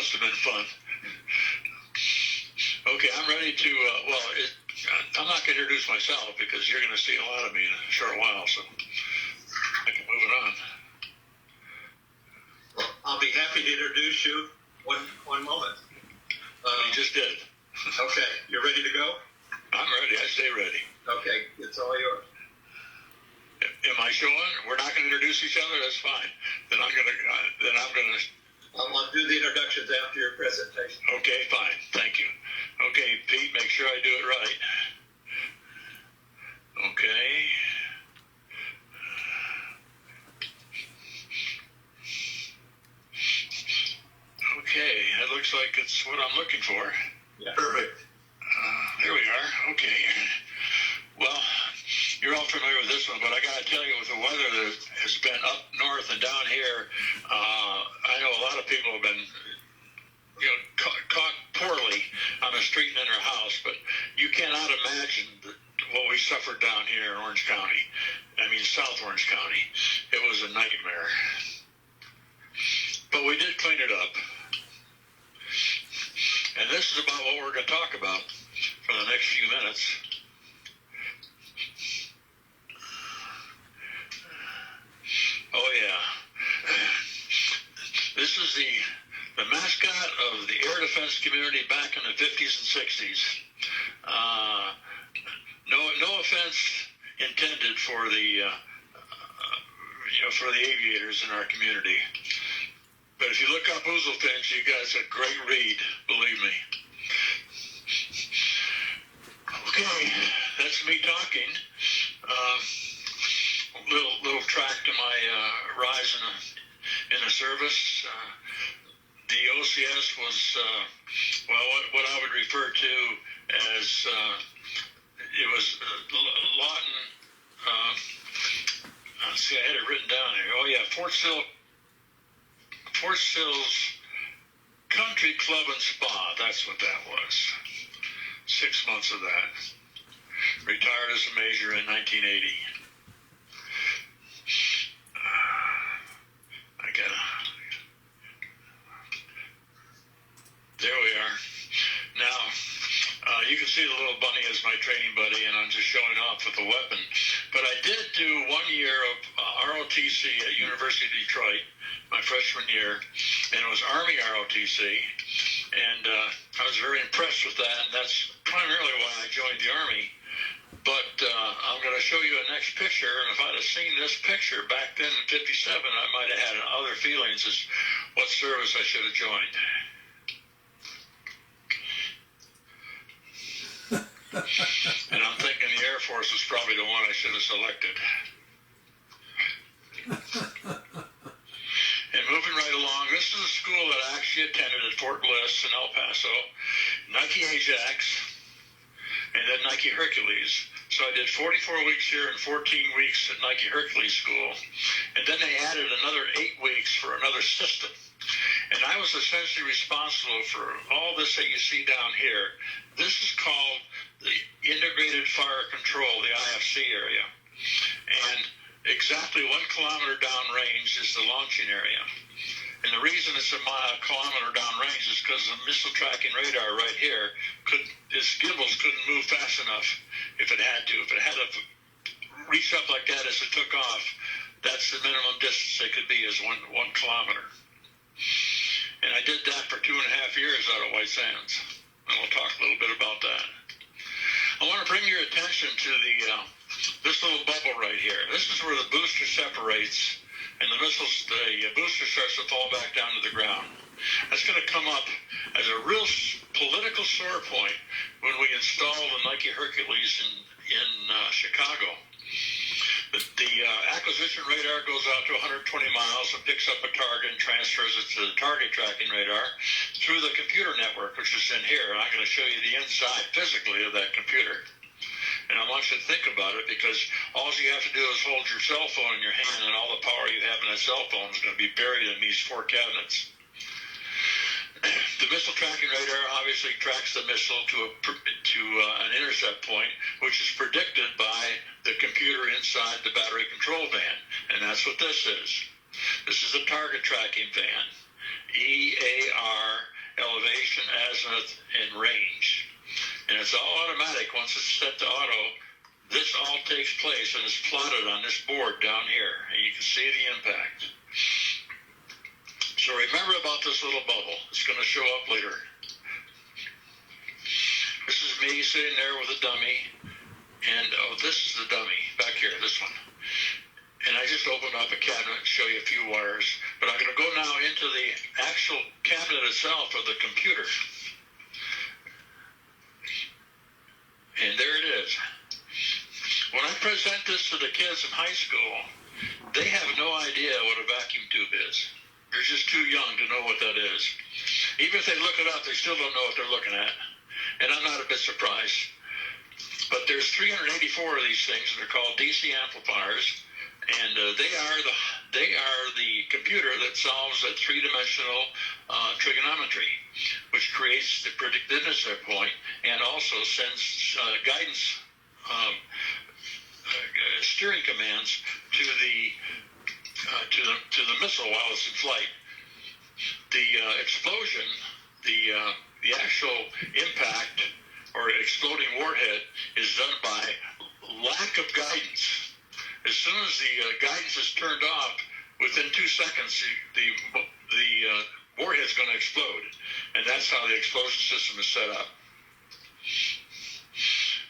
must have been fun. Okay, I'm ready to, I'm not going to introduce myself because you're going to see a lot of me in a short while, so I can move it on. Well, I'll be happy to introduce you. One moment. You just did. Okay, you're ready to go? I'm ready. I stay ready. Okay, it's all yours. Am I showing? We're not going to introduce each other. That's fine. Then I'm going to. I'll do the introductions after your presentation. Okay, fine. Thank you. Okay, Pete, make sure I do it right. Okay. Okay, that looks like it's what I'm looking for. Yeah. Perfect. There we are. Okay. Well, you're all familiar with this one, but I got to tell you, with the weather that has been up north and down here, I know a lot of people have been, caught poorly on the street and in their house, but you cannot imagine what we suffered down here in Orange County. I mean, South Orange County. It was a nightmare. But we did clean it up. And this is about what we're going to talk about for the next few minutes. Oh, yeah. This is the mascot of the air defense community back in the 50s and 60s. No offense intended for the aviators in our community. But if you look up Ouzelfinch, you guys a great read, believe me. Okay, that's me talking. Little track to my rise in the service. The OCS was what I would refer to as it was Lawton. See, I had it written down here. Oh yeah, Fort Sill's Country Club and Spa. That's what that was. 6 months of that. Retired as a major in 1980. There we are. Now, you can see the little bunny as my training buddy, and I'm just showing off with the weapon. But I did do 1 year of ROTC at University of Detroit, my freshman year, and it was Army ROTC, and I was very impressed with that, and that's primarily why I joined the Army. But I'm going to show you a next picture, and if I'd have seen this picture back then in 57, I might have had other feelings as what service I should have joined. And I'm thinking the Air Force was probably the one I should have selected. And moving right along, this is a school that I actually attended at Fort Bliss in El Paso, Nike Ajax, and then Nike Hercules. So I did 44 weeks here and 14 weeks at Nike Hercules school. And then they added another 8 weeks for another system. And I was essentially responsible for all this that you see down here. This is called the Integrated Fire Control, the IFC area. And exactly 1 kilometer downrange is the launching area. And the reason it's a kilometer downrange is because the missile tracking radar right here, its gimbals couldn't move fast enough if it had to. If it had to reach up like that as it took off, that's the minimum distance it could be, is 1 kilometer. And I did that for 2.5 years out of White Sands. And we'll talk a little bit about that. I want to bring your attention to this little bubble right here. This is where the booster separates, and the booster starts to fall back down to the ground. That's going to come up as a real political sore point when we install the Nike Hercules in Chicago. The acquisition radar goes out to 120 miles and picks up a target and transfers it to the target tracking radar through the computer network, which is in here. And I'm going to show you the inside physically of that computer. And I want you to think about it, because all you have to do is hold your cell phone in your hand, and all the power you have in that cell phone is going to be buried in these 4 cabinets. The missile tracking radar obviously tracks the missile to an intercept point, which is predicted by the computer inside the battery control van. And that's what this is. This is a target tracking van. EAR elevation, azimuth, and range. And it's all automatic. Once it's set to auto, this all takes place and is plotted on this board down here. And you can see the impact. So remember about this little bubble. It's going to show up later. This is me sitting there with a dummy. And, oh, this is the dummy back here, this one. And I just opened up a cabinet and show you a few wires. But I'm going to go now into the actual cabinet itself of the computer. And there it is. When I present this to the kids in high school, they have no idea what a vacuum tube is. They're just too young to know what that is. Even if they look it up, they still don't know what they're looking at. And I'm not a bit surprised. But there's 384 of these things, and they're called DC amplifiers. And they are the computer that solves that three-dimensional trigonometry, which creates the predictiveness point and also sends guidance steering commands to the missile while it's in flight. The explosion, the actual impact or exploding warhead is done by lack of guidance. As soon as the guidance is turned off, within 2 seconds, the warhead's going to explode, and that's how the explosion system is set up.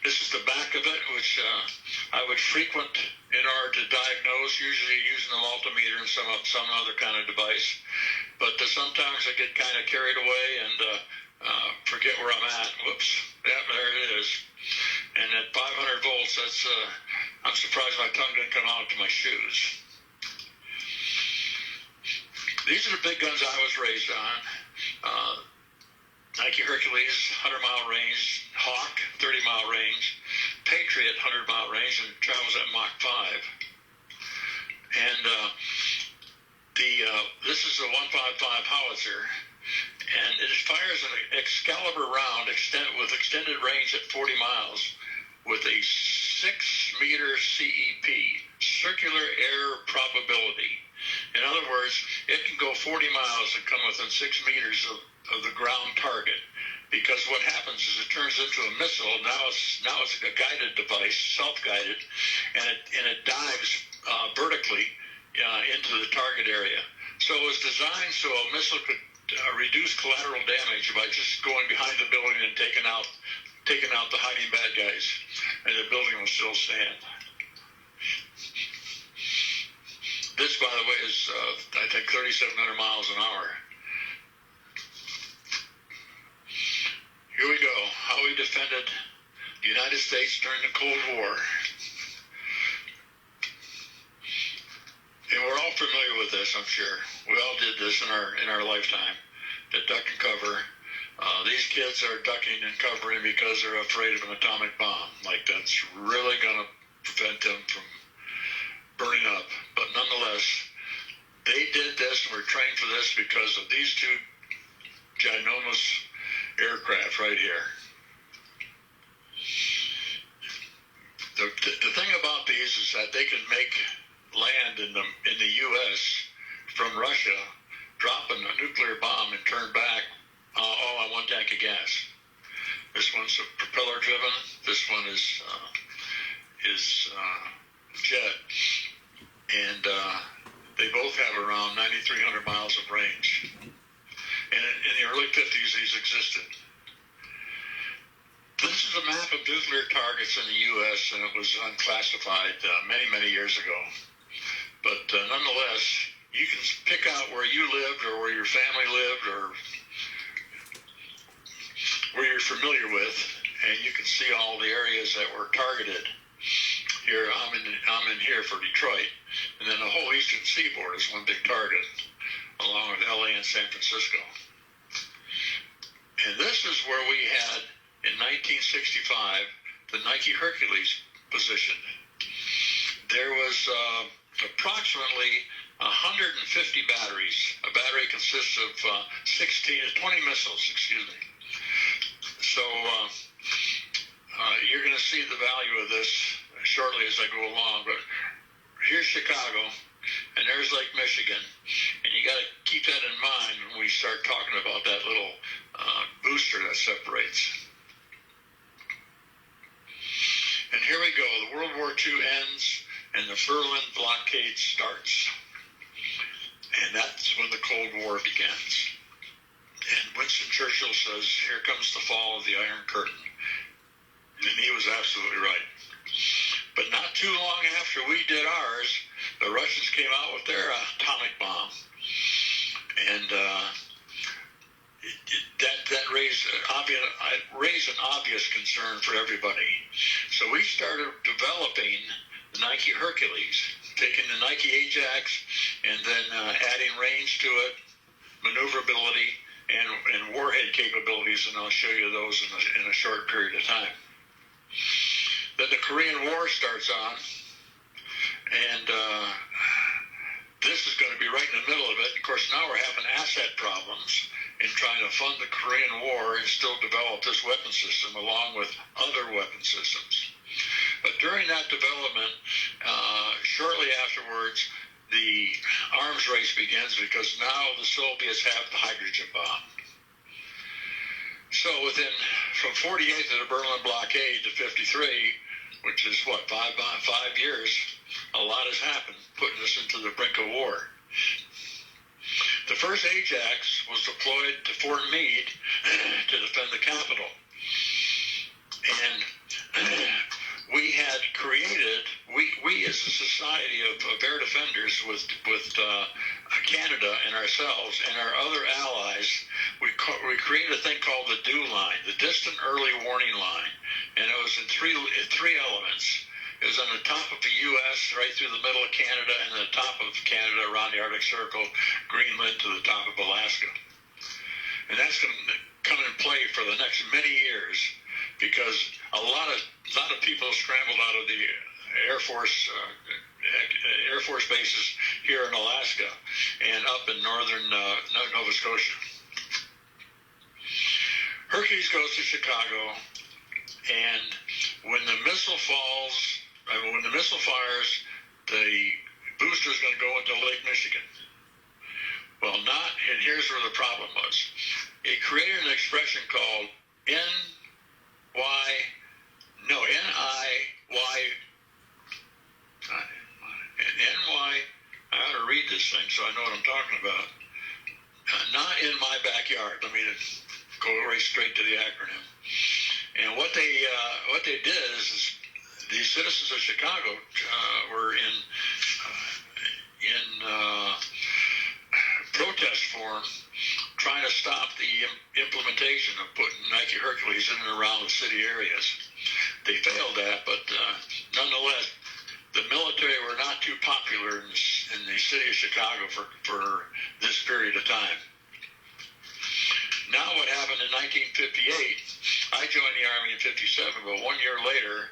This is the back of it, which I would frequent in order to diagnose, usually using a multimeter and some other kind of device. But sometimes I get kind of carried away and forget where I'm at. Whoops, yeah, there it is. And at 500 volts, I'm surprised my tongue didn't come out to my shoes. These are the big guns I was raised on. Nike Hercules, 100-mile range, Hawk, 30-mile range, Patriot, 100-mile range, and travels at Mach 5. And this is a 155 howitzer, and it fires an Excalibur round with extended range at 40 miles with a 6-meter CEP, circular air probability. In other words, it can go 40 miles and come within 6 meters of the ground target, because what happens is it turns into a missile. Now it's a guided device, self-guided, and it dives vertically into the target area. So it was designed so a missile could reduce collateral damage by just going behind the building and taking out the hiding bad guys, and the building will still stand. This, by the way, is I think 3,700 miles an hour. Here we go, how we defended the United States during the Cold War. And we're all familiar with this, I'm sure. We all did this in our lifetime, to duck and cover. These kids are ducking and covering because they're afraid of an atomic bomb. Like, that's really going to prevent them from burning up. But nonetheless, they did this and were trained for this because of these two ginormous aircraft right here. The thing about these is that they can make land in the U.S. from Russia, drop a nuclear bomb and turn back all on one tank of gas. This one's propeller driven. This one is jet, and they both have around 9,300 miles of range. And in the early 50s, these existed. This is a map of nuclear targets in the U.S., and it was unclassified many, many years ago. But nonetheless, you can pick out where you lived or where your family lived or where you're familiar with, and you can see all the areas that were targeted. Here, I'm in here for Detroit, and then the whole eastern seaboard is one big target, along with LA and San Francisco. And this is where we had, in 1965, the Nike Hercules positioned. There was approximately 150 batteries. A battery consists of 20 missiles, excuse me. So you're going to see the value of this shortly as I go along, but here's Chicago, and there's Lake Michigan, and you got to keep that in mind when we start talking about that little booster that separates. And here we go. The World War II ends, and the Berlin blockade starts. And that's when the Cold War begins. And Winston Churchill says, here comes the fall of the Iron Curtain. And he was absolutely right. But not too long after we did ours, the Russians came out with their atomic bomb. And that raised an obvious concern for everybody. So we started developing the Nike Hercules, taking the Nike Ajax and then adding range to it, maneuverability, and warhead capabilities, and I'll show you those in a short period of time. Then the Korean War starts on, and this is going to be right in the middle of it. Of course, now we're having asset problems in trying to fund the Korean War and still develop this weapon system along with other weapon systems. But during that development, shortly afterwards, the arms race begins because now the Soviets have the hydrogen bomb. So from 48 to the Berlin blockade to 53, which is what, five years, a lot has happened, putting us into the brink of war. The first Ajax was deployed to Fort Meade to defend the capital. And we had created, we as a society of air defenders with Canada and ourselves and our other allies, we created a thing called the DEW line, the Distant Early Warning Line. And it was in three elements. It was on the top of the U.S., right through the middle of Canada, and the top of Canada around the Arctic Circle, Greenland to the top of Alaska. And that's going to come in play for the next many years because a lot of people scrambled out of the Air Force bases here in Alaska and up in northern Nova Scotia. Hercules goes to Chicago, and when the missile fires, the booster is going to go into Lake Michigan. Well, and here's where the problem was. It created an expression called NIY. I ought to read this thing so I know what I'm talking about. Not in my backyard. Let me go right straight to the acronym. And what they did is the citizens of Chicago were in protest form trying to stop the implementation of putting Nike Hercules in and around the city areas. They failed that, but nonetheless, the military were not too popular in the city of Chicago for this period of time. Now what happened in 1958, I joined the Army in 57, but 1 year later,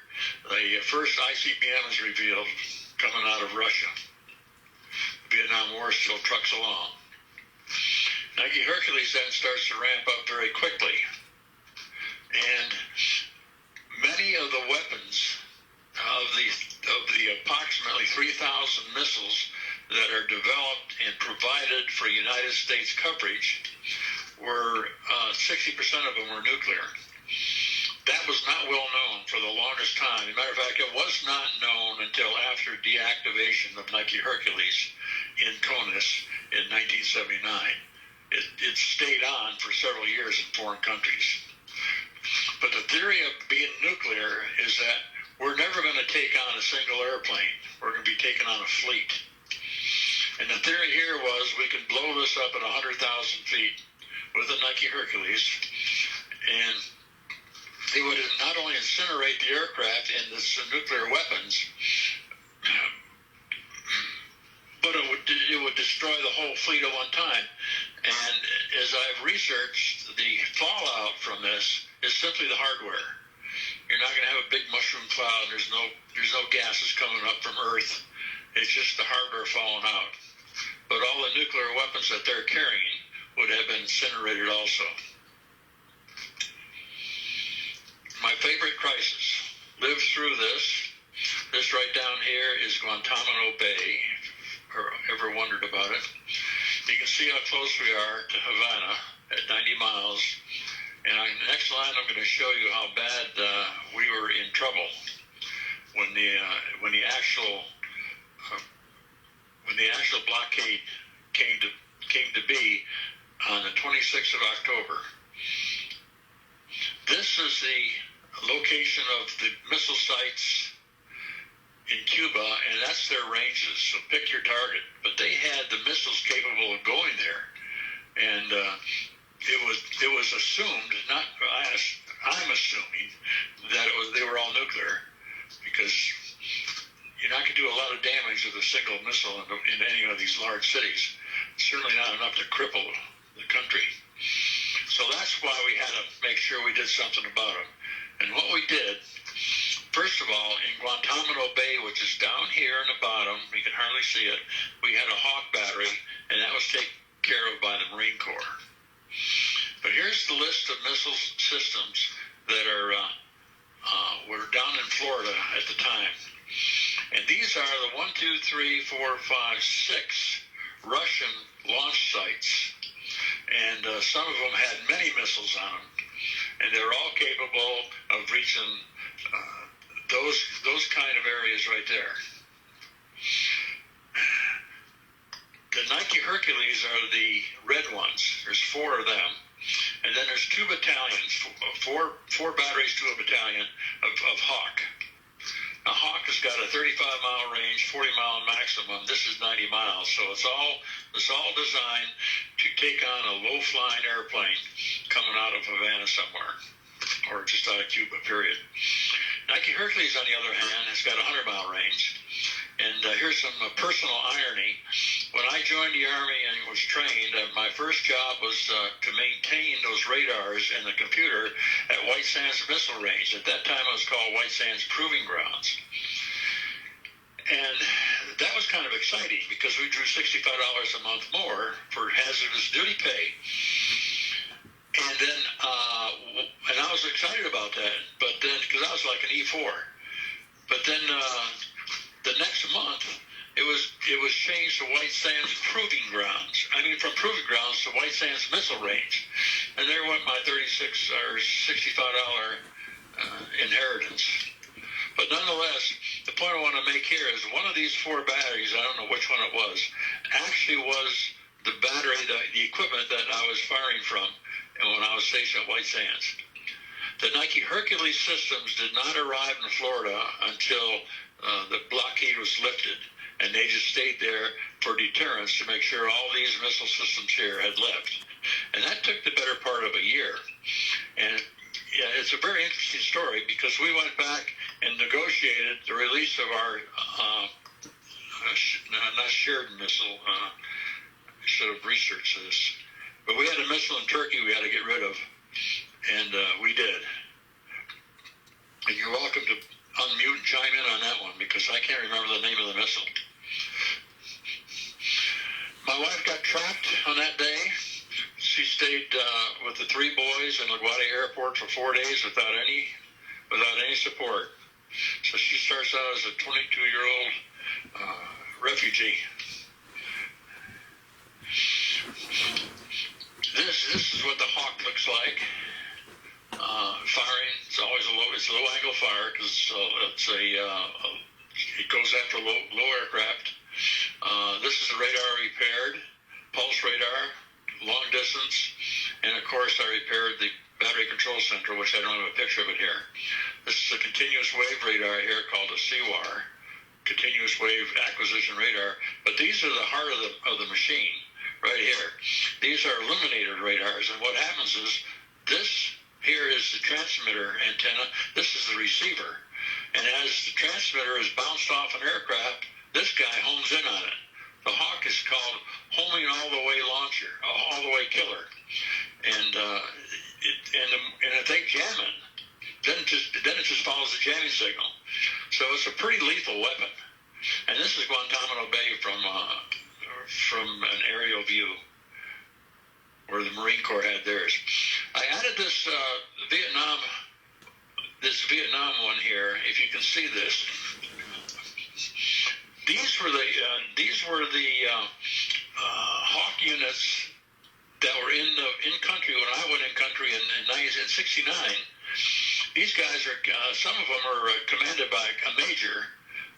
the first ICBM is revealed coming out of Russia. The Vietnam War still trucks along. Nike Hercules then starts to ramp up very quickly. And many of the weapons of the approximately 3,000 missiles that are developed and provided for United States coverage were 60% of them were nuclear. That was not well known for the longest time. As a matter of fact, it was not known until after deactivation of Nike Hercules in Conus in 1979. It stayed on for several years in foreign countries. But the theory of being nuclear is that we're never going to take on a single airplane. We're going to be taking on a fleet. And the theory here was we could blow this up at 100,000 feet with a Nike Hercules, and they would not only incinerate the aircraft and the nuclear weapons, but it would destroy the whole fleet at one time. And as I've researched, the fallout from this is simply the hardware. You're not going to have a big mushroom cloud. There's no gases coming up from Earth. It's just the hardware falling out. But all the nuclear weapons that they're carrying would have been incinerated also. My favorite crisis. Lived through this. This right down here is Guantanamo Bay. Or ever wondered about it? You can see how close we are to Havana at 90 miles. And next line, I'm going to show you how bad we were in trouble when the actual blockade came to be on the 26th of October. This is the location of the missile sites in Cuba, and that's their ranges. So pick your target. But they had the missiles capable of going there, and it was assumed. I'm assuming that they were all nuclear, because you're not going to do a lot of damage with a single missile in any of these large cities. Certainly not enough to cripple the country. So that's why we had to make sure we did something about them. And what we did, first of all, in Guantanamo Bay, which is down here in the bottom, you can hardly see it, we had a Hawk battery, and that was taken care of by the Marine Corps. But here's the list of missile systems that were down in Florida at the time. And these are the 1, 2, 3, 4, 5, 6 Russian launch sites. And some of them had many missiles on them. And they were all capable of reaching those kind of areas right there. The Nike Hercules are the red ones. There's 4 of them. And then there's 2 battalions, four batteries to a battalion of Hawk. Now, Hawk has got a 35-mile range, 40-mile maximum. This is 90 miles, so it's all designed to take on a low-flying airplane coming out of Havana somewhere, or just out of Cuba, period. Nike Hercules, on the other hand, has got a 100-mile range. And here's some personal irony. When I joined the Army and was trained, my first job was to maintain those radars and the computer at White Sands Missile Range. At that time, it was called White Sands Proving Grounds. And that was kind of exciting because we drew $65 a month more for hazardous duty pay. And then, and I was excited about that, but then, because I was like an E4. But then the next month, it was changed to White Sands Proving Grounds. I mean, from Proving Grounds to White Sands Missile Range. And there went my $36 or $65 inheritance. But nonetheless, the point I want to make here is one of these 4 batteries, I don't know which one it was, actually was the battery, the equipment that I was firing from when I was stationed at White Sands. The Nike Hercules systems did not arrive in Florida until the blockade was lifted, and they just stayed there for deterrence to make sure all these missile systems here had left. And that took the better part of a year. And yeah, it's a very interesting story because we went back and negotiated the release of our not shared missile. I should have researched this. But we had a missile in Turkey we had to get rid of, and we did. And you're welcome to unmute and chime in on that one because I can't remember the name of the missile. My wife got trapped on that day. She stayed with the 3 boys in LaGuardia Airport for 4 days without any support. So she starts out as a 22-year-old refugee. This is what the Hawk looks like. Firing. It's always a low angle fire because it goes after low aircraft. This is the radar repaired, pulse radar, long distance, and of course I repaired the battery control center, which I don't have a picture of it here. This is a continuous wave radar here called a CWAR, continuous wave acquisition radar. But these are the heart of the machine right here. These are illuminated radars, and what happens is this here is the transmitter antenna. This is the receiver. And as the transmitter is bounced off an aircraft, this guy homes in on it. The Hawk is called homing all-the-way launcher, all-the-way killer. And if they jam it, then it just follows the jamming signal. So it's a pretty lethal weapon. And this is Guantanamo Bay from an aerial view, where the Marine Corps had theirs. I added this Vietnam one here. If you can see this, these were the Hawk units that were in country when I went in country in 1969. These guys are, some of them are commanded by a major,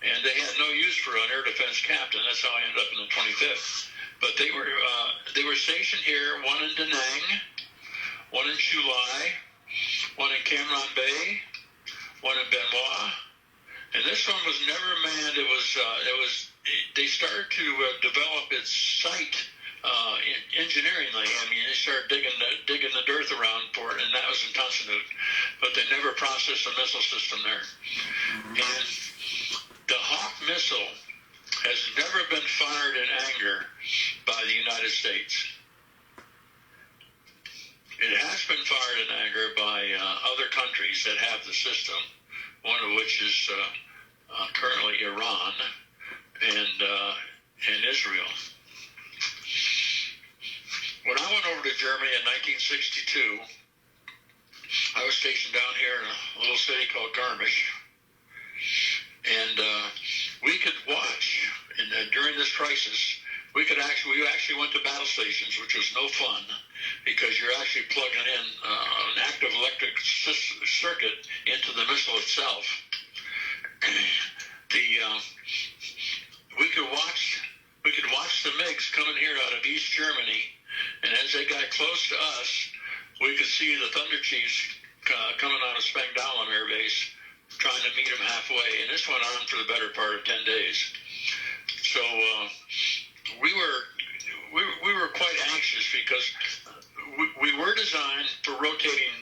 and they had no use for an air defense captain. That's how I ended up in the 25th. But they were stationed here, one in Da Nang, one in Chulai, one in Cam Ranh Bay, one in Benoit, and this one was never manned. They started to develop its site engineeringly. I mean, they started digging the dirt around for it, and that was in Tansanut, but they never processed a missile system there. And the Hawk missile has never been fired in anger by the United States. It has been fired in anger by other countries that have the system, one of which is currently Iran and Israel. When I went over to Germany in 1962, I was stationed down here in a little city called Garmisch, and we could watch during this crisis. We actually went to battle stations, which was no fun because you're actually plugging in an active electric circuit into the missile itself. We could watch the MiGs coming here out of East Germany, and as they got close to us, we could see the Thunder Chiefs coming out of Spangdahlem Air Base, trying to meet them halfway, and this went on for the better part of 10 days. So we were quite anxious because we were designed for rotating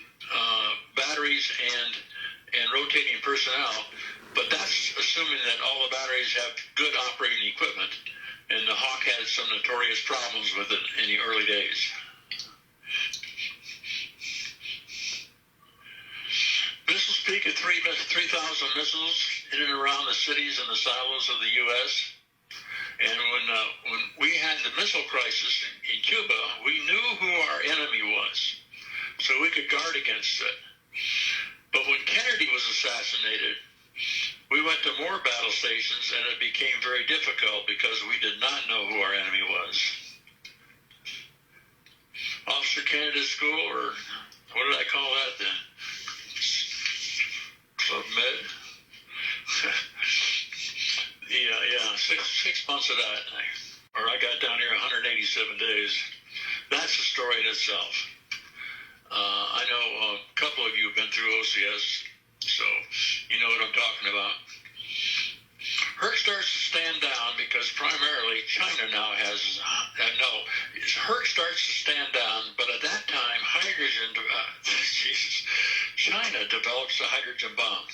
batteries and rotating personnel, but that's assuming that all the batteries have good operating equipment, and the Hawk had some notorious problems with it in the early days. Missiles peak at 3,000 missiles in and around the cities and the silos of the U.S. And when we had the missile crisis in Cuba, we knew who our enemy was, so we could guard against it. But when Kennedy was assassinated, we went to more battle stations, and it became very difficult because we did not know who our enemy was. Officer Candidate School, or what did I call that then? Club Med? Yeah, 6 months of that. I got down here 187 days. That's a story in itself. I know a couple of you have been through OCS, so you know what I'm talking about. HERC starts to stand down because primarily China now has, HERC starts to stand down, but at that time, China develops the hydrogen bomb.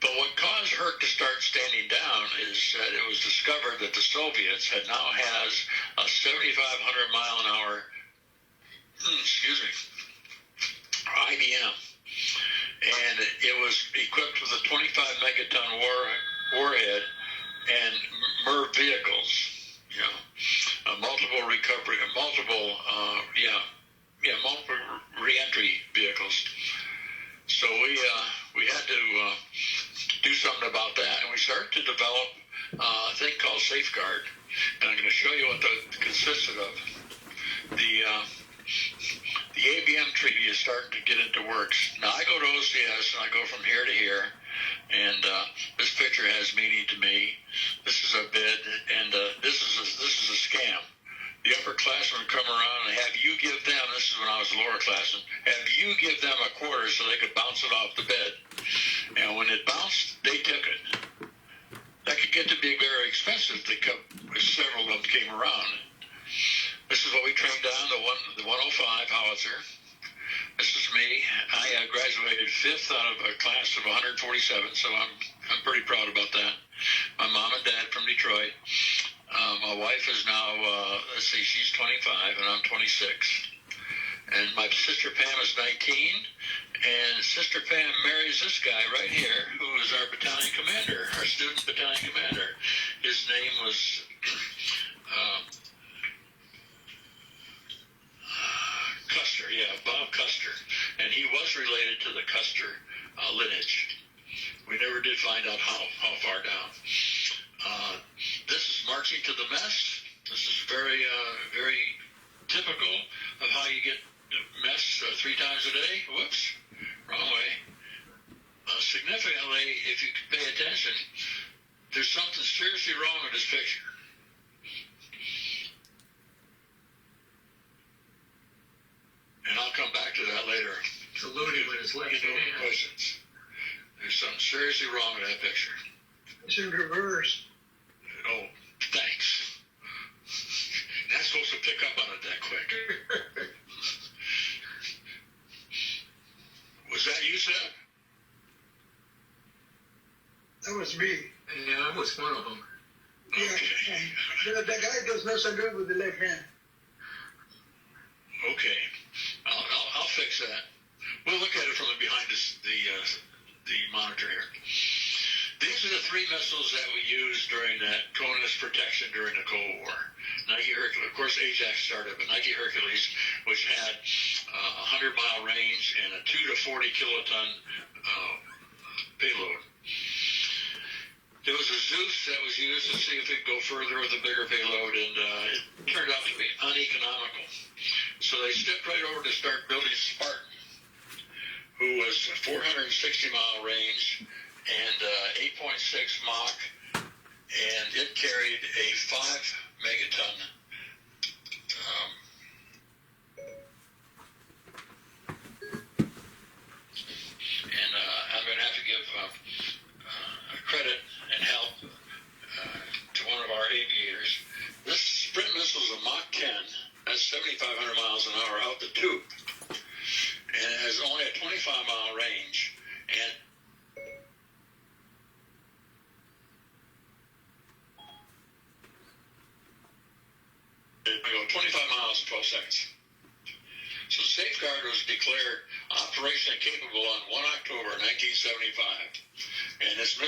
But what caused HERC to start standing down is that it was discovered that the Soviets now has a 7,500 mile an hour, IBM. And it was equipped with a 25 megaton warhead and MIRV vehicles, multiple reentry vehicles. So we had to do something about that, and we started to develop a thing called Safeguard, and I'm going to show you what that consisted of. The ABM treaty is starting to get into works. Now I go to OCS and I go from here to here, and this picture has meaning to me. This is a bid, and this is a scam. The upperclassmen come around and have you give them, this is when I was lower classman, have you give them a quarter so they could bounce it off the bed. And when it bounced, they took it. That could get to be very expensive. Several of them came around. This is what we trained on, the 105 howitzer. This is me. I graduated 5th out of a class of 147, so I'm pretty proud about that. My mom and dad from Detroit. My wife is now, she's 25, and I'm 26. And my sister Pam is 19, and Sister Pam marries this guy right here, who is our battalion commander, our student battalion commander. His name was Custer, Bob Custer, and he was related to the Custer lineage. We never did find out how far down. This is marching to the mess. This is very typical of how you get messed 3 times a day. Whoops, wrong way. Significantly, if you pay attention, there's something seriously wrong with this picture. And I'll come back to that later. Saluting with his left hand. Questions. There's something seriously wrong with that picture. It's in reverse. Oh, thanks. Not supposed to pick up on it that quick. Was that you, Seth? That was me. Yeah, I was one of them. Okay. Yeah, the guy does not salute with the left hand. Okay. I'll fix that. We'll look at it from behind the monitor here. These are the 3 missiles that we used during that Conus protection during the Cold War. Nike Hercules, of course, Ajax started, but Nike Hercules, which had a 100-mile range and a 2 to 40 kiloton payload. There was a Zeus that was used to see if it could go further with a bigger payload, and it turned out to be uneconomical. So they stepped right over to start building Spartan, who was a 460-mile range and 8.6 Mach, and it carried a 5 megaton and I'm going to have to give credit and help to one of our aviators. This Sprint missile is a Mach 10. That's 7,500 miles an hour out the tube. And it has only a 25-mile range. And it will go 25 miles in 12 seconds. So Safeguard was declared operationally capable on 1 October 1975. And this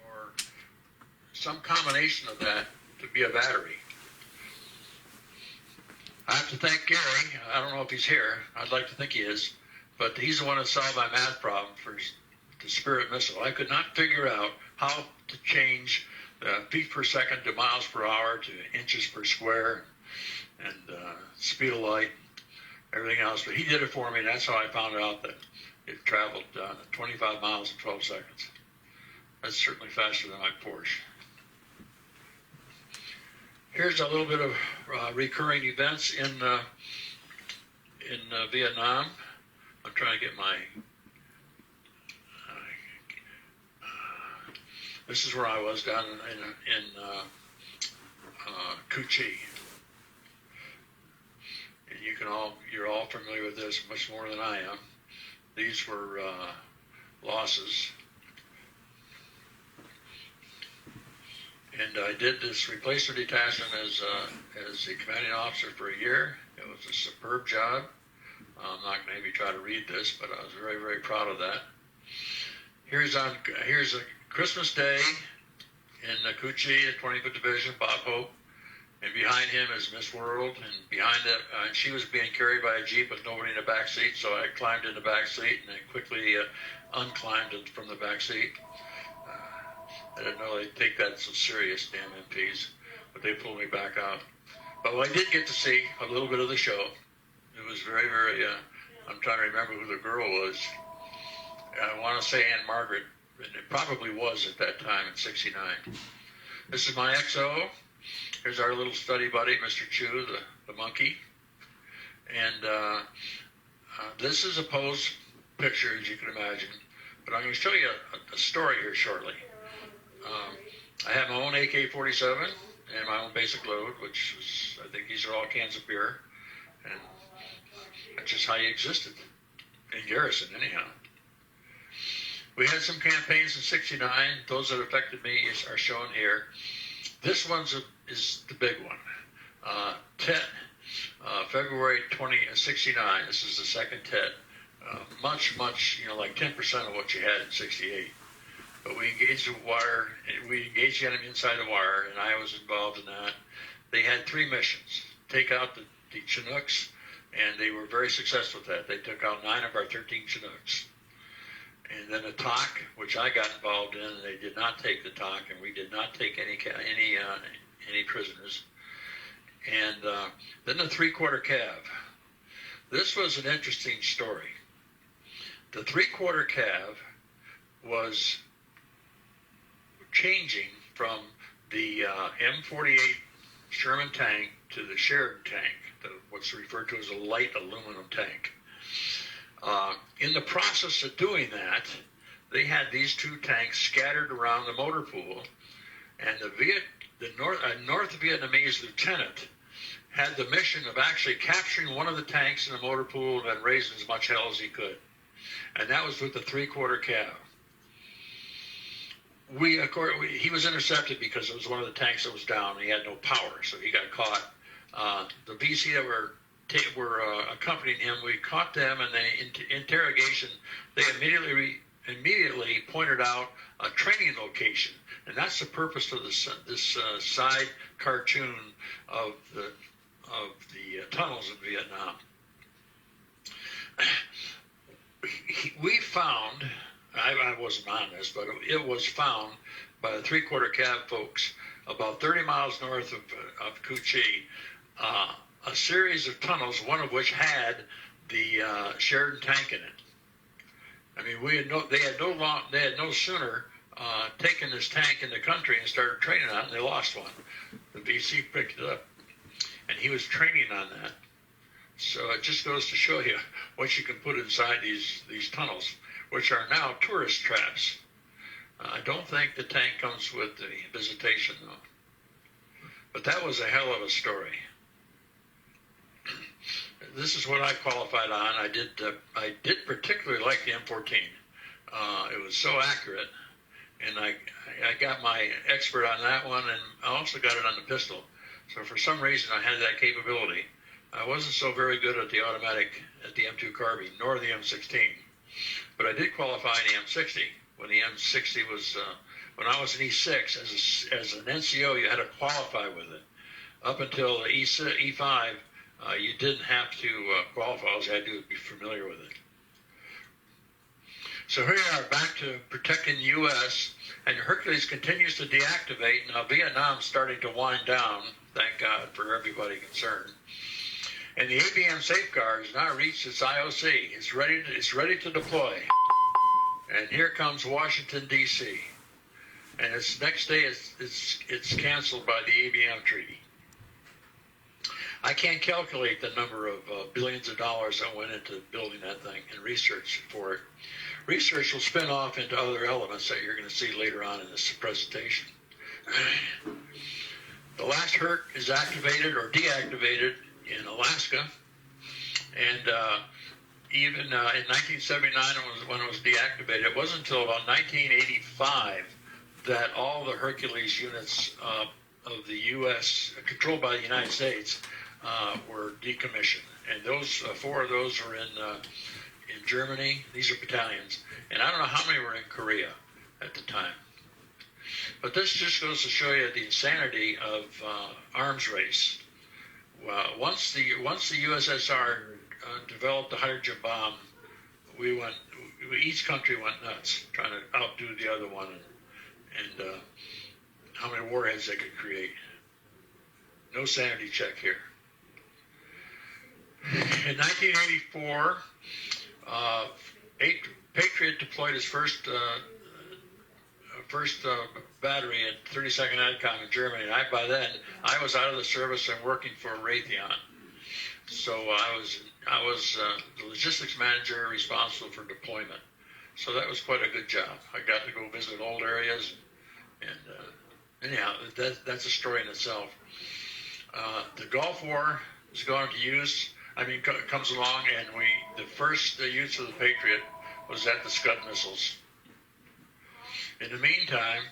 or some combination of that to be a battery. I have to thank Gary. I don't know if he's here. I'd like to think he is. But he's the one that solved my math problem for the Spirit missile. I could not figure out how to change the feet per second to miles per hour to inches per square and speed of light, everything else. But he did it for me, and that's how I found out that it traveled 25 miles in 12 seconds. That's certainly faster than my Porsche. Here's a little bit of recurring events in Vietnam. I'm trying to get my. This is where I was down in Cu Chi, and you're all familiar with this much more than I am. These were losses. And I did this replacement detachment as the commanding officer for a year. It was a superb job. I'm not going to maybe try to read this, but I was very, very proud of that. Here's a Christmas Day in the Cu Chi, the 25th Division, Bob Hope. And behind him is Miss World. And behind that, she was being carried by a Jeep with nobody in the back seat. So I climbed in the back seat and then quickly unclimbed from the back seat. I didn't know they'd take that so serious, damn MPs, but they pulled me back out. But I did get to see a little bit of the show. It was very, very, I'm trying to remember who the girl was. I want to say Anne Margaret, and it probably was at that time in '69. This is my XO. Here's our little study buddy, Mr. Chu, the monkey. And this is a pose picture, as you can imagine. But I'm going to show you a story here shortly. I have my own AK-47 and my own basic load, which is, I think these are all cans of beer. And that's just how you existed in garrison, anyhow. We had some campaigns in '69. Those that affected me are shown here. This one is the big one. Tet, February 69. This is the second Tet. Much, like 10% of what you had in '68. But we engaged the wire. We engaged the enemy inside the wire, and I was involved in that. they had 3 missions. Take out the Chinooks, and they were very successful with that. They took out 9 of our 13 Chinooks. And then a TOC, which I got involved in, and they did not take the TOC, and we did not take any prisoners. And then the 3/4 Cav. This was an interesting story. The 3/4 Cav was changing from the M48 Sherman tank to the Sheridan tank, what's referred to as a light aluminum tank. In the process of doing that, they had these 2 tanks scattered around the motor pool, and North Vietnamese lieutenant had the mission of actually capturing one of the tanks in the motor pool and raising as much hell as he could. And that was with the 3/4 Cav. He was intercepted because it was one of the tanks that was down. He had no power, so he got caught. The VC that were accompanying him, we caught them, and in interrogation, they immediately pointed out a training location, and that's the purpose of this side cartoon of the tunnels in Vietnam. We found, I wasn't on this, but it was found by the 3/4 Cav folks about 30 miles north of Cu Chi, a series of tunnels, one of which had the Sheridan tank in it. I mean, they had no sooner taken this tank in the country and started training on it, and they lost one. The VC picked it up, and he was training on that. So it just goes to show you what you can put inside these tunnels, which are now tourist traps. I don't think the tank comes with the visitation, though. But that was a hell of a story. This is what I qualified on. I did particularly like the M14. It was so accurate, and I got my expert on that one, and I also got it on the pistol. So for some reason, I had that capability. I wasn't so very good at the automatic, at the M2 carbine, nor the M16. But I did qualify in the M60. When the M60 was, when I was in E6, as an NCO, you had to qualify with it. Up until the E5, you didn't have to qualify. All you had to do was be familiar with it. So here we are, back to protecting the U.S., and Hercules continues to deactivate. Now Vietnam's starting to wind down, thank God for everybody concerned. And the ABM Safeguard has now reached its IOC. It's ready to deploy. And here comes Washington, D.C. And its next day, it's canceled by the ABM Treaty. I can't calculate the number of billions of dollars that went into building that thing and research for it. Research will spin off into other elements that you're going to see later on in this presentation. The last HERC is activated or deactivated in Alaska, and even in 1979 when it was deactivated, it wasn't until about 1985 that all the Hercules units of the U.S., controlled by the United States, were decommissioned. And those 4 of those were in Germany. These are battalions. And I don't know how many were in Korea at the time. But this just goes to show you the insanity of arms race. Once the USSR developed the hydrogen bomb, each country went nuts trying to outdo the other one, and how many warheads they could create. No sanity check here. In 1984, Patriot deployed his first battery at 32nd ADCOM in Germany. And by then, I was out of the service and working for Raytheon. So I was the logistics manager responsible for deployment. So that was quite a good job. I got to go visit old areas, and anyhow, that's a story in itself. The Gulf War is going to use. Comes along, and the first use of the Patriot was at the Scud missiles. In the meantime,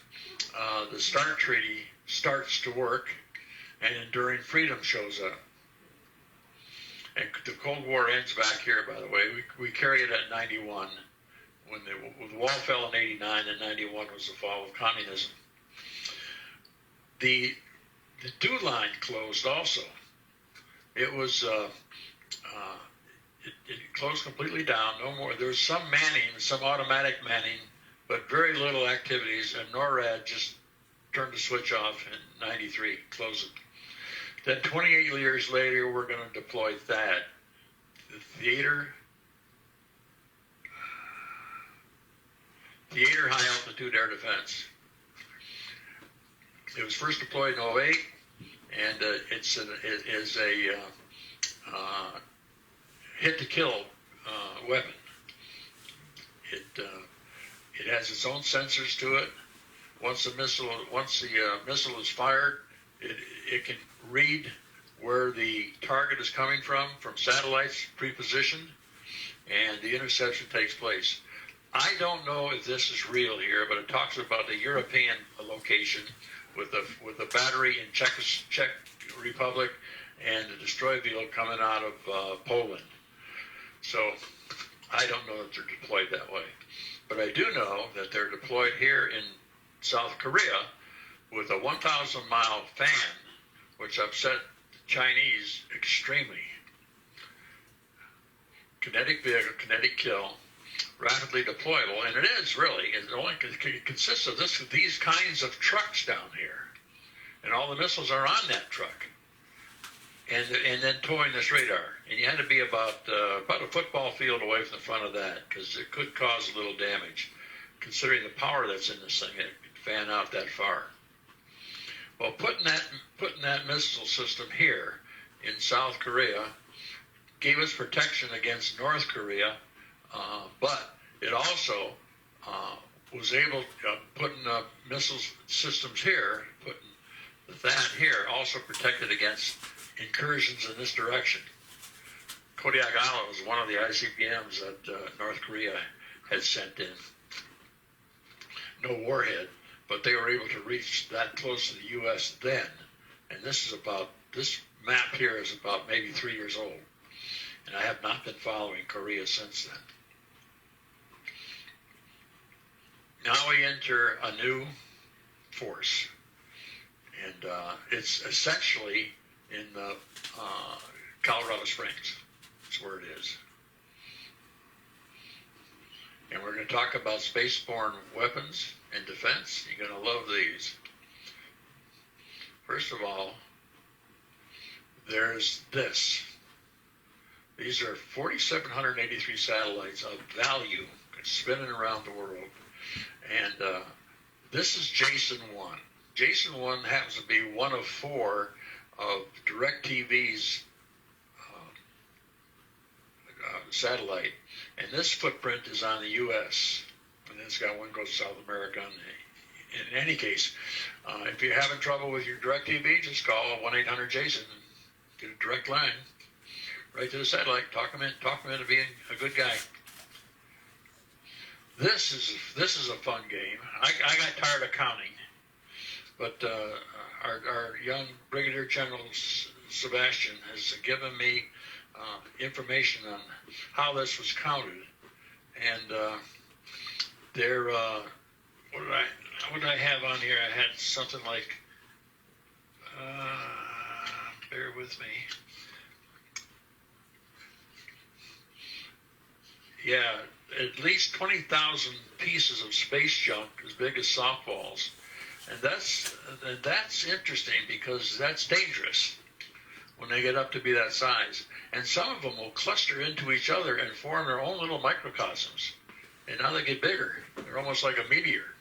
the START Treaty starts to work, and Enduring Freedom shows up. And the Cold War ends back here, by the way. We carry it at 91. When the wall fell in 89, and 91 was the fall of communism. The the dew line closed also. It was it closed completely down. No more. There was some manning, some automatic manning, but very little activities. And NORAD just turned the switch off in '93, closed it. Then 28 years later, we're going to deploy THAAD, the Theater High Altitude Air Defense. It was first deployed in '08, and it is a hit-to-kill weapon. It has its own sensors to it. Once the missile is fired, it can read where the target is coming from satellites pre-positioned, and the interception takes place. I don't know if this is real here, but it talks about the European location with the battery in Czech Republic and the destroy vehicle coming out of Poland. So I don't know that they're deployed that way. But I do know that they're deployed here in South Korea with a 1,000-mile fan, which upset the Chinese extremely. Kinetic vehicle, kinetic kill, rapidly deployable, and it is really. It only consists of these kinds of trucks down here, and all the missiles are on that truck, and then towing this radar. And you had to be about a football field away from the front of that, because it could cause a little damage, considering the power that's in this thing. It could fan out that far. Well, putting that missile system here in South Korea gave us protection against North Korea, but it also was able putting missile systems here, putting that here, also protected against incursions in this direction. Kodiak Island was one of the ICBMs that North Korea had sent in. No warhead, but they were able to reach that close to the U.S. then. And this map here is about maybe 3 years old. And I have not been following Korea since then. Now we enter a new force. And it's essentially in Colorado Springs. That's where it is. And we're going to talk about spaceborne weapons and defense. You're going to love these. First of all, there's this. These are 4,783 satellites of value spinning around the world. And this is Jason 1. Jason 1 happens to be one of 4 of DirecTV's satellite. And this footprint is on the U.S. And it's got one goes to South America. And in any case, if you're having trouble with your DirecTV, just call 1-800-JASON and get a direct line right to the satellite. Talk them into being a good guy. This is a fun game. I got tired of counting, but our young Brigadier General Sebastian has given me information on how this was counted, and there. What did I have on here? I had something like. Bear with me. Yeah, at least 20,000 pieces of space junk as big as softballs, and that's interesting because that's dangerous when they get up to be that size. And some of them will cluster into each other and form their own little microcosms. And now they get bigger. They're almost like a meteor.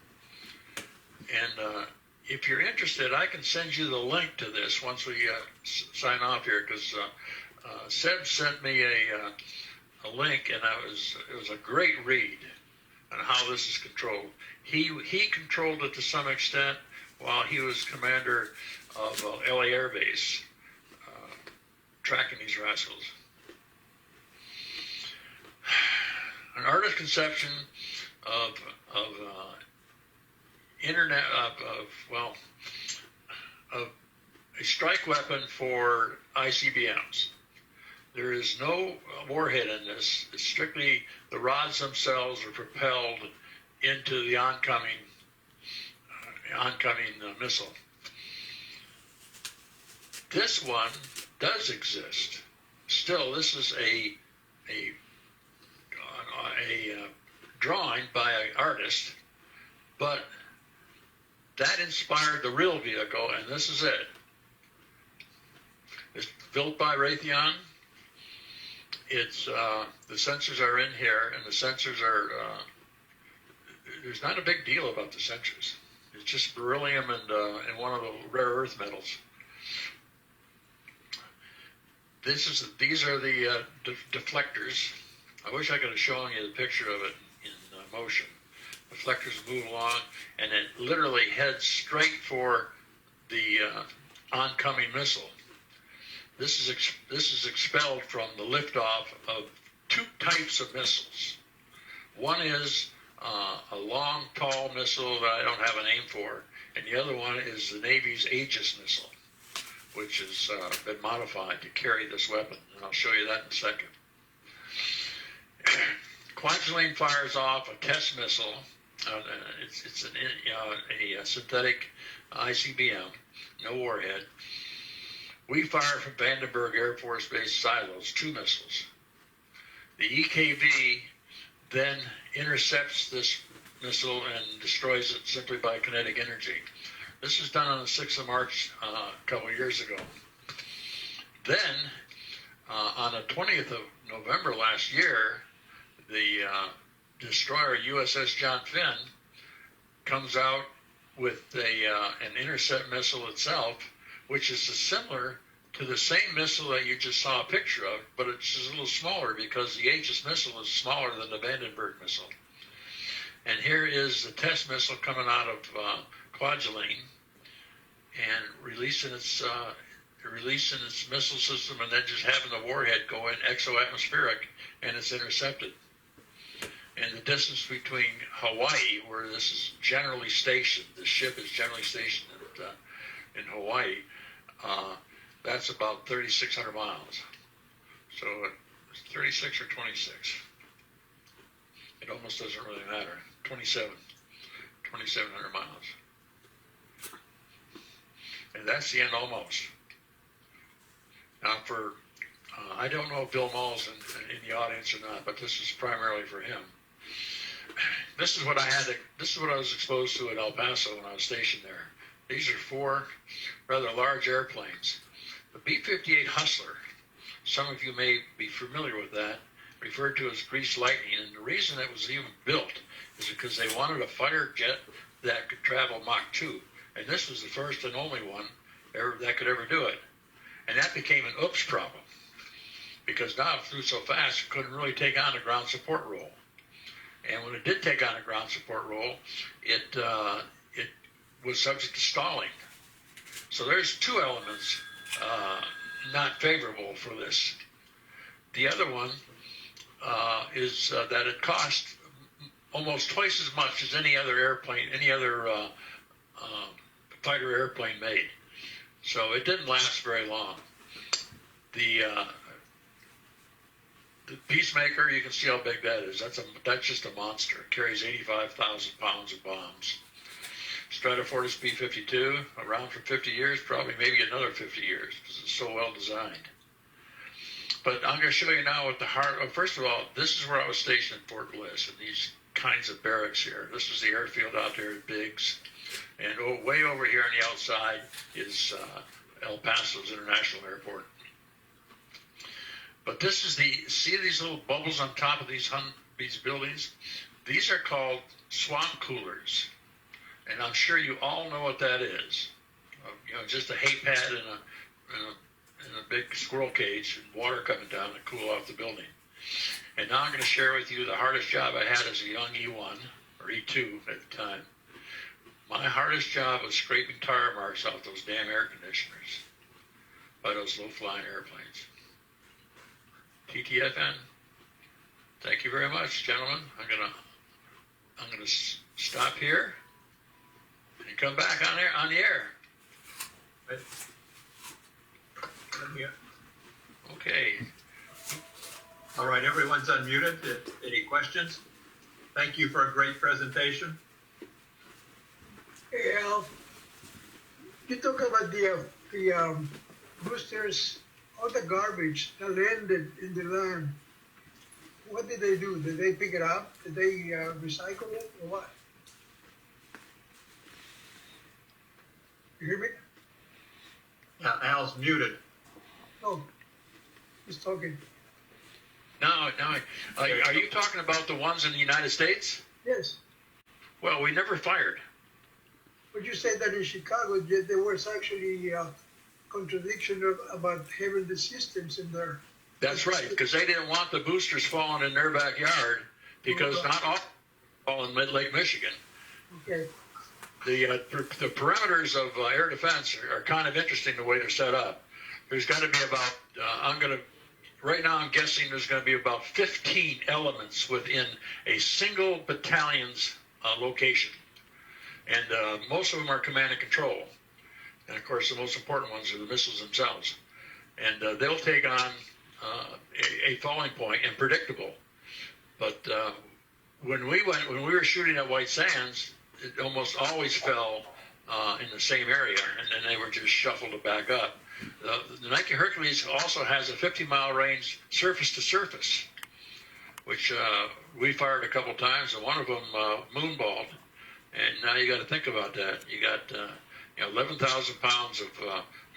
And if you're interested, I can send you the link to this once we sign off here, because Seb sent me a link, and it was a great read on how this is controlled. He controlled it to some extent while he was commander of LA Air Base, tracking these rascals. An artist's conception of internet of a strike weapon for ICBMs. There is no warhead in this. It's strictly the rods themselves are propelled into the oncoming missile. This one does exist. Still, this is a drawing by an artist, but that inspired the real vehicle, and this is it. It's built by Raytheon. It's the sensors are in here, and the sensors are. There's not a big deal about the sensors. It's just beryllium and one of the rare earth metals. These are the deflectors. I wish I could have shown you the picture of it in motion. Deflectors move along, and it literally heads straight for the oncoming missile. This is expelled from the liftoff of two types of missiles. One is a long, tall missile that I don't have a name for, and the other one is the Navy's Aegis missile, which has been modified to carry this weapon, and I'll show you that in a second. Kwajalein fires off a test missile. It's a synthetic ICBM, no warhead. We fire from Vandenberg Air Force Base silos, 2 missiles. The EKV then intercepts this missile and destroys it simply by kinetic energy. This was done on the 6th of March a couple of years ago. Then, on the 20th of November last year, the destroyer USS John Finn comes out with an intercept missile itself, which is similar to the same missile that you just saw a picture of, but it's just a little smaller because the Aegis missile is smaller than the Vandenberg missile. And here is the test missile coming out of Kwajalein and releasing its missile system, and then just having the warhead go in exo-atmospheric, and it's intercepted. And the distance between Hawaii, where this is generally stationed, the ship is generally stationed in Hawaii, that's about 3,600 miles. So it's 36 or 26. It almost doesn't really matter. 2,700 miles. And that's the end almost. Now I don't know if Bill Mull's in the audience or not, but this is primarily for him. This is what I was exposed to at El Paso when I was stationed there. These are 4 rather large airplanes. The B-58 Hustler, some of you may be familiar with that, referred to as Grease Lightning, and the reason it was even built is because they wanted a fighter jet that could travel Mach 2, and this was the first and only one that could ever do it. And that became an oops problem, because now it flew so fast it couldn't really take on a ground support role. And when it did take on a ground support role, it was subject to stalling. So there's 2 elements not favorable for this. The other one is that it cost almost twice as much as any other fighter airplane made. So it didn't last very long. The Peacemaker, you can see how big that is. That's just a monster. It carries 85,000 pounds of bombs. Stratofortress B-52, around for 50 years, probably maybe another 50 years, because it's so well designed. But I'm going to show you now what the heart of, first of all, this is where I was stationed at Fort Bliss, in these kinds of barracks here. This is the airfield out there at Biggs. And way over here on the outside is El Paso's International Airport. But this is see these little bubbles on top of these buildings? These are called swamp coolers. And I'm sure you all know what that is. Just a hay pad in a big squirrel cage and water coming down to cool off the building. And now I'm going to share with you the hardest job I had as a young E1, or E2 at the time. My hardest job was scraping tire marks off those damn air conditioners by those low-flying airplanes. TTFN. Thank you very much, gentlemen. I'm gonna stop here and come back on the air. Okay. All right, everyone's unmuted. Any questions? Thank you for a great presentation. Hey, Al, you talk about the boosters, all the garbage that landed in the land, what did they do? Did they pick it up? Did they recycle it or what? You hear me? Al's muted. No, he's talking. No. Are you talking about the ones in the United States? Yes, Well, we never fired. but you said that in Chicago there was actually a contradiction about having the systems in there. That's right, because they didn't want the boosters falling in their backyard, because not all fall in Mid-Lake Michigan. Okay. The perimeters of air defense are kind of interesting the way they're set up. There's got to be about, right now I'm guessing there's going to be about 15 elements within a single battalion's location. And most of them are command and control. And of course, the most important ones are the missiles themselves. And they'll take on a falling point and predictable. But when we were shooting at White Sands, it almost always fell in the same area, and then they were just shuffled to back up. The Nike Hercules also has a 50-mile range surface-to-surface, which we fired a couple times, and one of them moonballed. And now you got to think about that. You got 11,000 pounds of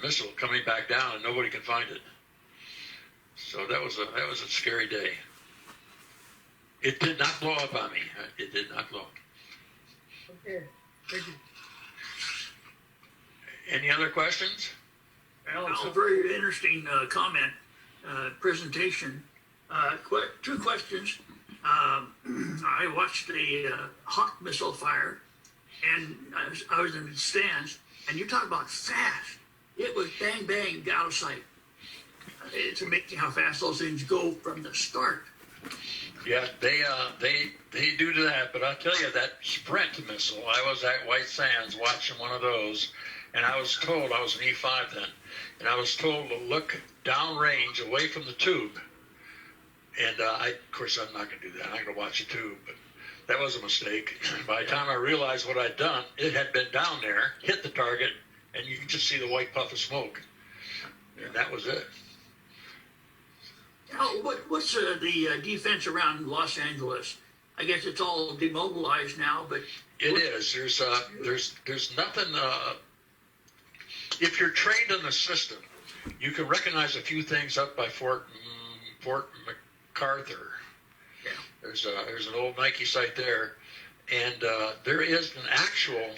missile coming back down, and nobody can find it. So that was a scary day. It did not blow up on me. It did not blow up. Okay, thank you. Any other questions? Well, it's a very interesting comment, presentation. Two questions. I watched a Hawk missile fire, and I was in the stands, and you talk about fast. It was bang, bang, out of sight. It's amazing how fast those things go from the start. Yeah, they do that, but I'll tell you, that Sprint missile, I was at White Sands watching one of those, and I was told, I was an E5 then, and I was told to look downrange away from the tube. And of course, I'm not going to do that. I'm not going to watch the tube, but that was a mistake. By the time I realized what I'd done, it had been down there, hit the target, and you can just see the white puff of smoke. And that was it. Now, what's the defense around Los Angeles? I guess it's all demobilized now, but it is. There's nothing. If you're trained in the system, you can recognize a few things up by Fort MacArthur. Yeah. There's an old Nike site there, and there is an actual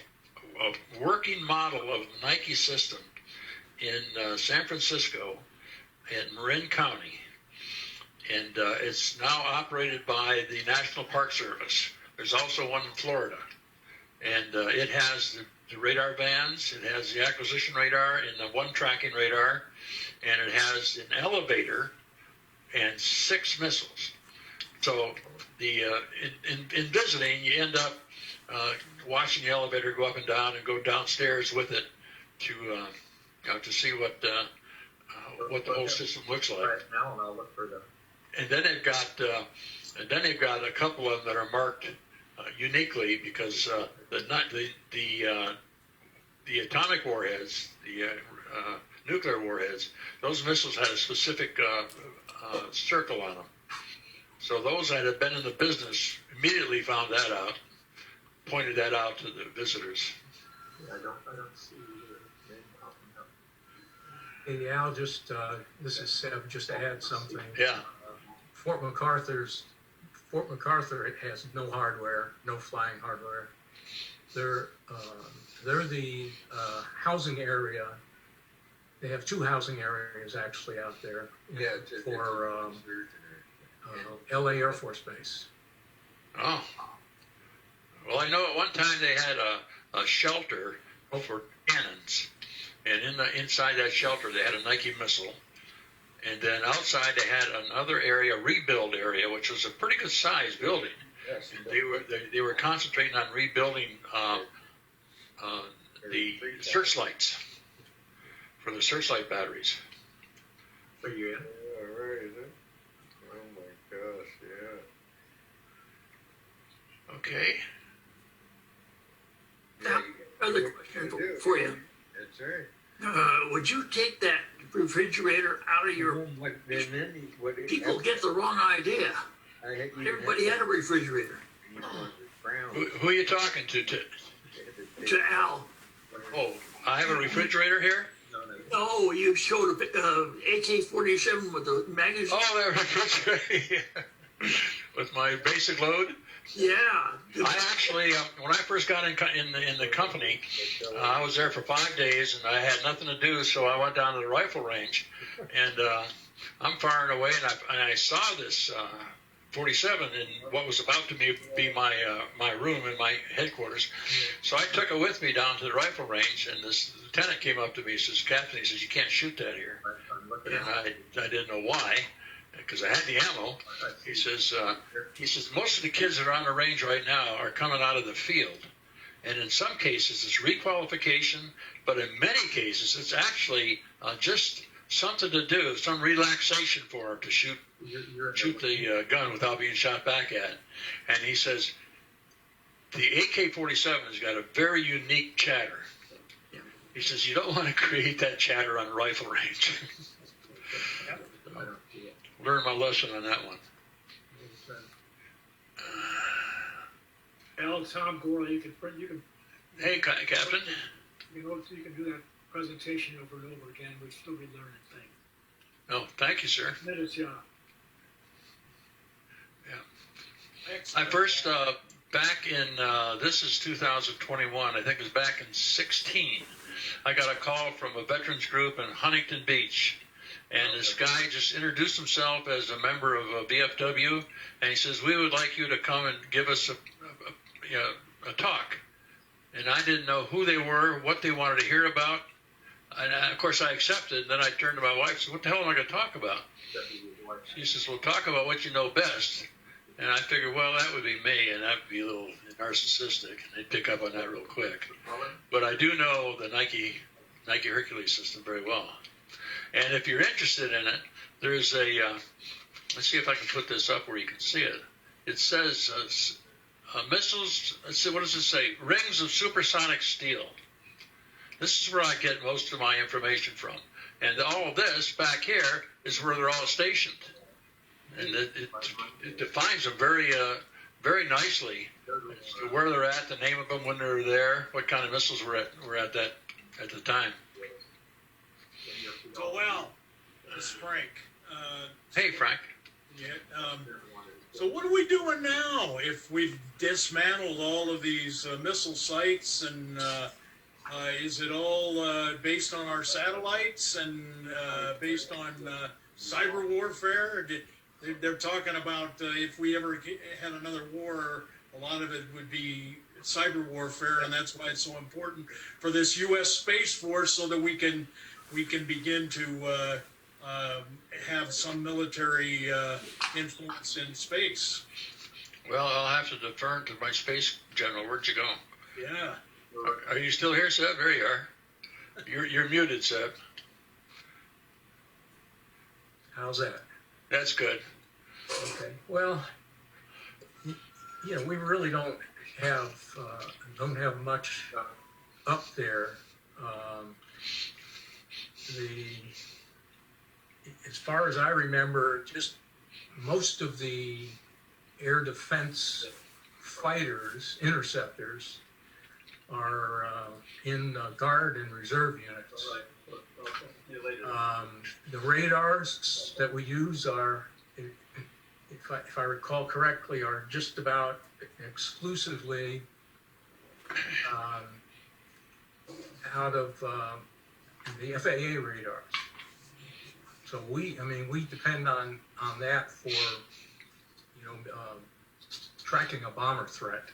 working model of Nike system in San Francisco, in Marin County. And it's now operated by the National Park Service. There's also one in Florida. And it has the radar bands, it has the acquisition radar and the one tracking radar, and it has an elevator and 6 missiles. So in visiting, you end up watching the elevator go up and down and go downstairs with it to see what the whole system looks like. Right now, and I'll look for them. And then they've got a couple of them that are marked uniquely because the atomic warheads, the nuclear warheads, those missiles had a specific circle on them. So those that had been in the business immediately found that out, pointed that out to the visitors. Yeah, I don't see the name popping up. Hey, Al, this is Seb, just to add something. Yeah. Fort MacArthur, it has no hardware, no flying hardware. They're the housing area. They have 2 housing areas actually out there for LA Air Force Base. Oh. Well, I know at one time they had a shelter for cannons, and inside that shelter they had a Nike missile. And then outside they had another area, rebuild area, which was a pretty good sized building. Yes, They were concentrating on rebuilding the searchlights for the searchlight batteries. Are you in? Yeah, where is it? Oh my gosh, yeah. Okay. Now, another question for you. That's right. Would you take that refrigerator out of your. People get the wrong idea. Everybody had a refrigerator. Who are you talking to? To Al. Oh, I have a refrigerator here? No, you showed a AK-47 with the magazine. Oh, that refrigerator. With my basic load? Yeah. I actually, when I first got in the company, I was there for 5 days, and I had nothing to do, so I went down to the rifle range, and I'm firing away, and I saw this 47 in what was about to be my room in my headquarters. So I took it with me down to the rifle range, and this lieutenant came up to me and says, "Captain," he says, "you can't shoot that here." And I didn't know why, because I had the ammo. He says, "Most of the kids that are on the range right now are coming out of the field. And in some cases, it's requalification, but in many cases, it's actually just something to do, some relaxation for them to shoot the gun without being shot back at." And he says, the AK-47 has got a very unique chatter. He says, "You don't want to create that chatter on a rifle range." Learned my lesson on that one. Al, Tom Gorley, you can. Hey, Captain. You can do that presentation over and over again. We'd still be learning things. Oh, thank you, sir. Minutes, yeah. I first, back in, this is 2021, I think it was back in 16, I got a call from a veterans group in Huntington Beach. And this guy just introduced himself as a member of BFW, and he says, "We would like you to come and give us a talk." And I didn't know who they were, what they wanted to hear about. And of course I accepted, and then I turned to my wife and said, "What the hell am I going to talk about?" She says, "Well, talk about what you know best." And I figured, well, that would be me, and that would be a little narcissistic, and they'd pick up on that real quick. But I do know the Nike Hercules system very well. And if you're interested in it, there's a, let's see if I can put this up where you can see it. It says missiles, let's see, what does it say? Rings of supersonic steel. This is where I get most of my information from. And all of this back here is where they're all stationed. And it defines them very nicely as to where they're at, the name of them when they're there, what kind of missiles were at the time. So, well, this is Frank. Hey, Frank. Yeah, so what are we doing now if we've dismantled all of these missile sites, and is it all based on our satellites and based on cyber warfare? They're talking about if we ever had another war, a lot of it would be cyber warfare, and that's why it's so important for this U.S. Space Force, so that we can begin to have some military influence in space. Well, I'll have to defer to my space general. Where'd you go? Yeah. Are you still here, Seb? There you are. You're muted, Seb. How's that? That's good. Okay. Well, we really don't have much up there. As far as I remember, just most of the air defense fighters, interceptors, are in Guard and Reserve units. The radars that we use are, if I recall correctly, are just about exclusively out of the FAA radars. So we depend on that for, tracking a bomber threat.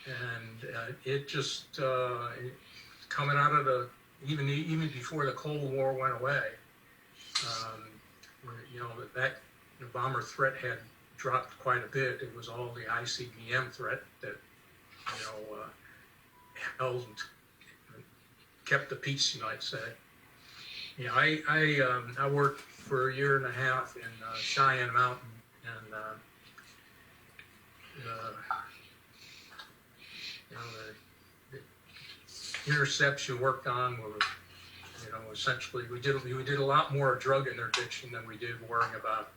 And it just, coming out of even before the Cold War went away, the bomber threat had dropped quite a bit. It was all the ICBM threat that, held and kept the peace, you might say. I worked for a year and a half in Cheyenne Mountain, and the intercepts you worked on were, essentially we did a lot more drug interdiction than we did worrying about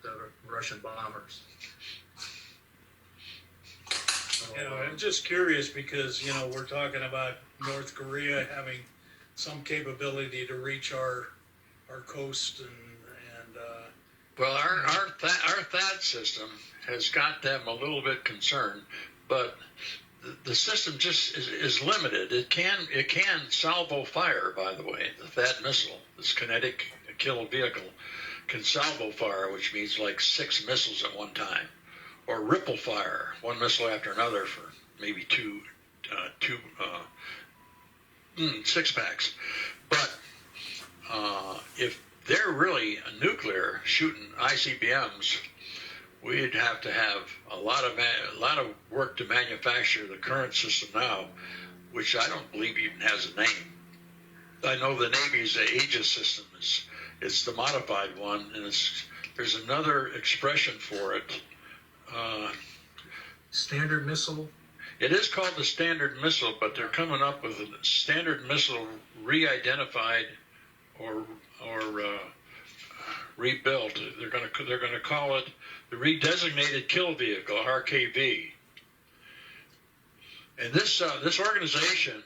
Russian bombers. So, I'm just curious because, we're talking about North Korea having some capability to reach our coast and Well, our THAAD system has got them a little bit concerned, but the system just is limited. It can salvo fire, by the way. The THAAD missile, this kinetic kill vehicle, can salvo fire, which means like 6 missiles at one time, or ripple fire, one missile after another for maybe two 6-packs. But if they're really nuclear shooting ICBMs, we'd have to have a lot of work to manufacture the current system now, which I don't believe even has a name. I know the Navy's Aegis system it's the modified one, and there's another expression for it. Standard missile. It is called the Standard Missile, but they're coming up with a Standard Missile re-identified or rebuilt. They're going to call it the Redesignated Kill Vehicle, RKV. And this organization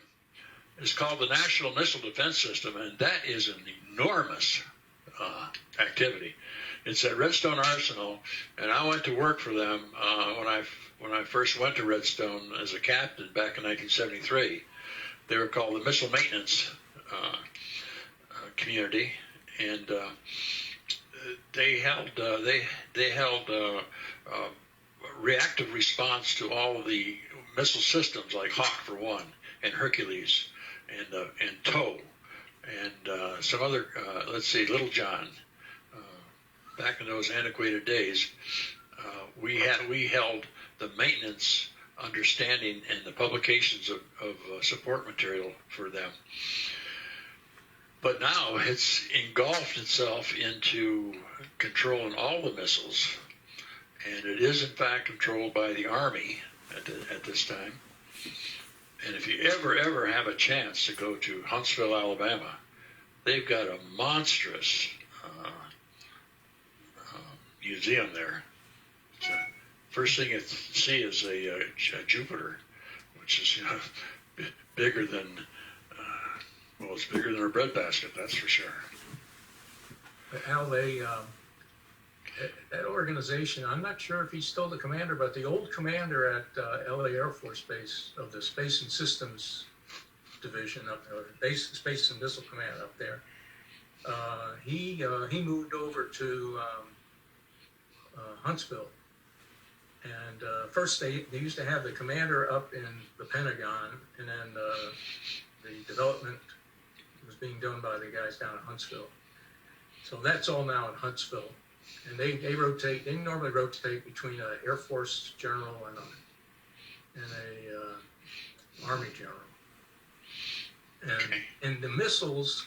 is called the National Missile Defense System, and that is an enormous activity. It's at Redstone Arsenal, and I went to work for them when I first went to Redstone as a captain back in 1973. They were called the Missile Maintenance Community, and they held reactive response to all of the missile systems like Hawk for one, and Hercules, and TOW, and some other Little John. Back in those antiquated days, we held the maintenance understanding and the publications of support material for them. But now it's engulfed itself into controlling all the missiles, and it is in fact controlled by the Army at this time. And if you ever have a chance to go to Huntsville, Alabama, they've got a monstrous museum there. First thing you see is a Jupiter, which is bigger than it's bigger than a breadbasket, that's for sure. But Al, that organization, I'm not sure if he's still the commander, but the old commander at LA Air Force Base of the Space and Systems Division up there, Space and Missile Command up there, he moved over to Huntsville. And first they used to have the commander up in the Pentagon, and then the development was being done by the guys down in Huntsville. So that's all now in Huntsville. And they normally rotate between an Air Force general and a Army general. And the missiles,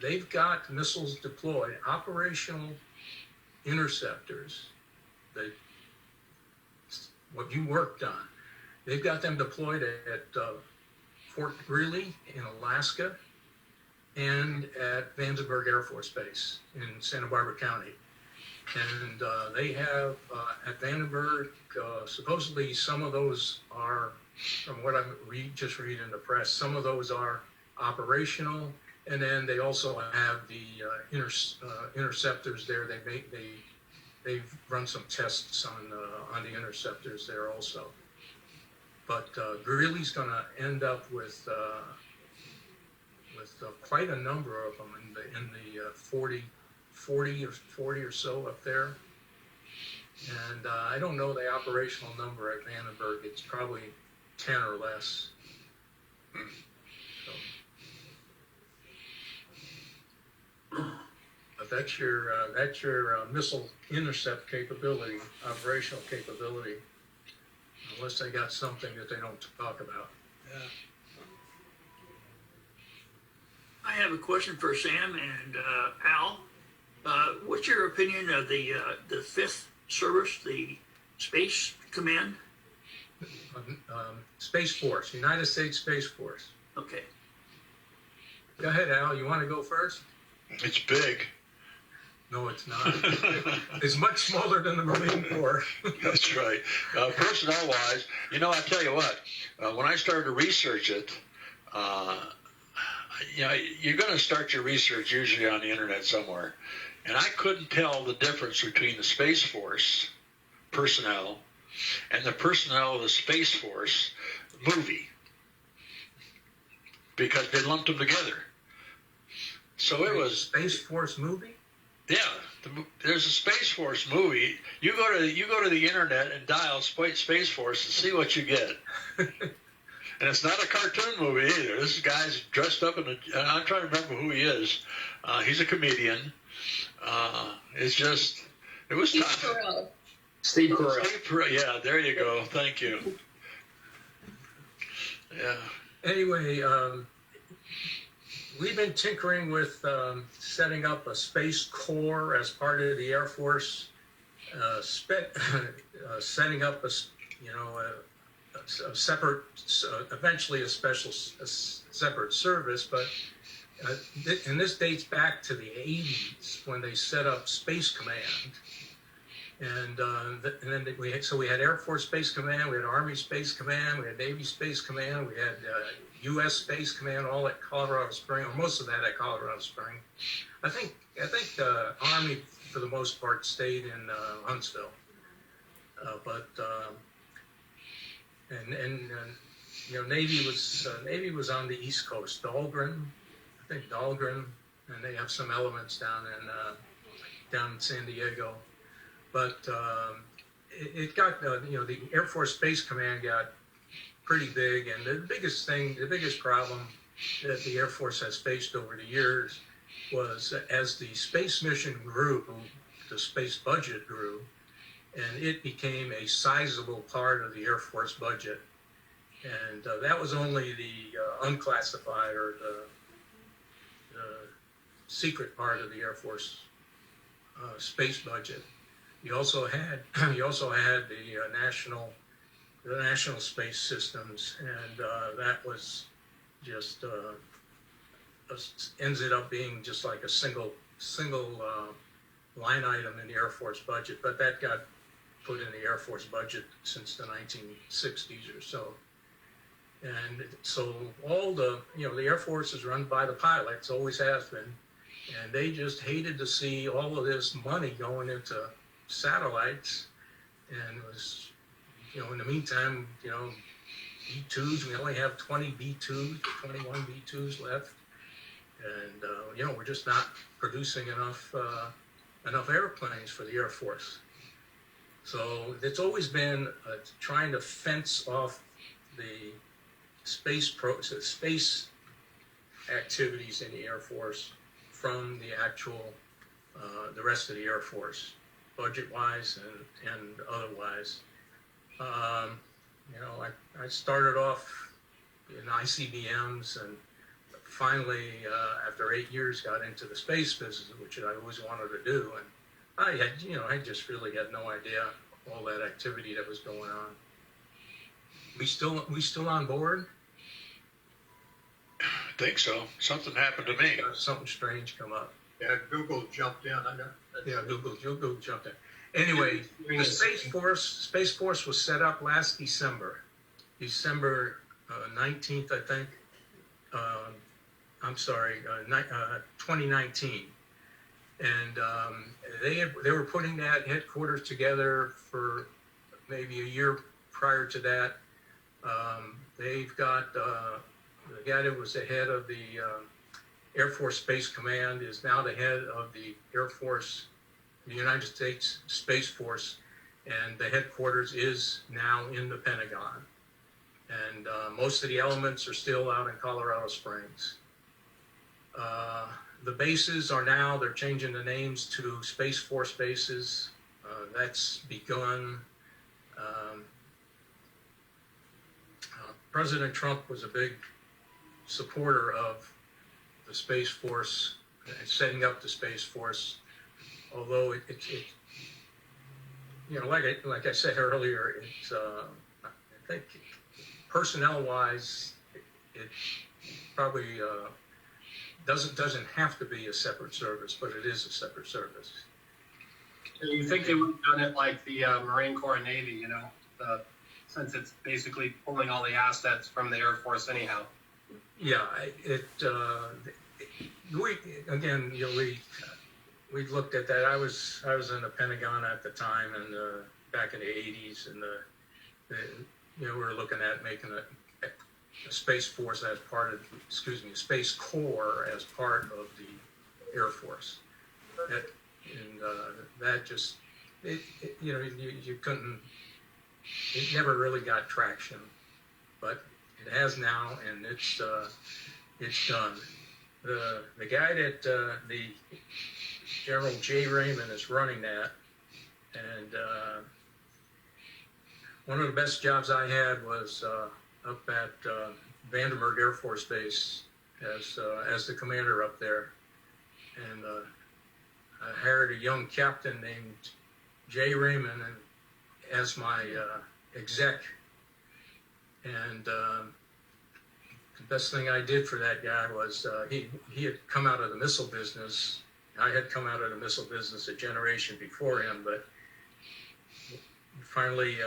they've got missiles deployed, operational interceptors, what you worked on. They've got them deployed at Fort Greely in Alaska and at Vandenberg Air Force Base in Santa Barbara County. And they have at Vandenberg, supposedly some of those are, from what I'm just reading in the press, some of those are operational, and then they also have the interceptors there. They've run some tests on the interceptors there also. But Greeley's going to end up with quite a number of them in the 40 or so up there. And I don't know the operational number at Vandenberg. It's probably 10 or less. So. But that's your missile intercept capability, operational capability, unless they got something that they don't talk about. yeah. I have a question for Sam and Al. What's your opinion of the fifth service, the Space Command? Space Force, United States Space Force. Okay. Go ahead, Al. You want to go first? It's big. No, it's not. It's much smaller than the Marine Corps. That's right. Personnel-wise, I tell you what, when I started to research it, you're going to start your research usually on the internet somewhere. And I couldn't tell the difference between the Space Force personnel and the personnel of the Space Force movie because they lumped them together. So it was Space Force movie? Yeah, there's a Space Force movie. You go to the internet and dial Space Force and see what you get. And it's not a cartoon movie either. This guy's dressed up and I'm trying to remember who he is. He's a comedian. It was tough. Steve Carell. Yeah, there you go. Thank you. Yeah. Anyway, we've been tinkering with setting up a Space Corps as part of the Air Force, setting up a separate, eventually a separate service, but and this dates back to the 80s when they set up Space Command. And then we had Air Force Space Command, we had Army Space Command, we had Navy Space Command, we had U.S. Space Command, all at Colorado Springs, or most of that at Colorado Springs. I think the Army, for the most part, stayed in Huntsville. Navy was on the East Coast, Dahlgren, and they have some elements down in San Diego. But it got the Air Force Space Command got pretty big, and the biggest problem that the Air Force has faced over the years was as the space mission grew, the space budget grew, and it became a sizable part of the Air Force budget. And that was only the unclassified or the secret part of the Air Force space budget. You also had the national space systems, and that was just ended up being just like a single line item in the Air Force budget. But that got put in the Air Force budget since the 1960s or so. And so all the Air Force is run by the pilots, always has been, and they just hated to see all of this money going into satellites, and was, in the meantime, B-2s, we only have 20 B-2s, 21 B-2s left, and we're just not producing enough airplanes for the Air Force. So it's always been trying to fence off the space activities in the Air Force from the actual the rest of the Air Force, budget-wise and otherwise. I started off in ICBMs, and finally, after 8 years, got into the space business, which I always wanted to do. And I just really had no idea all that activity that was going on. We still on board? I think so. Something happened to me. Something strange come up. Yeah, Google jumped in. I know. Yeah, Google jumped in. Anyway, the Space Force was set up last December 19th, I think. 2019. And they were putting that headquarters together for maybe a year prior to that. They've got the guy that was the head of the Air Force Space Command is now the head of the Air Force, the United States Space Force, and the headquarters is now in the Pentagon. And most of the elements are still out in Colorado Springs. The bases they're changing the names to Space Force bases. That's begun. President Trump was a big supporter of the Space Force, setting up the Space Force, although like I said earlier, it's I think personnel-wise, it probably doesn't have to be a separate service, but it is a separate service. And you think they would have done it like the Marine Corps and Navy, you know, since it's basically pulling all the assets from the Air Force anyhow. Yeah, we looked at that. I was in the Pentagon at the time, and back in the 80s, and we were looking at making a Space Force as part of, Space Corps as part of the Air Force. That just, you couldn't, it never really got traction, but it has now, and it's done. The guy that the General J. Raymond is running that, and one of the best jobs I had was up at Vandenberg Air Force Base as the commander up there, and I hired a young captain named Jay Raymond as my exec, and the best thing I did for that guy was he had come out of the missile business. I had come out of the missile business a generation before him, but finally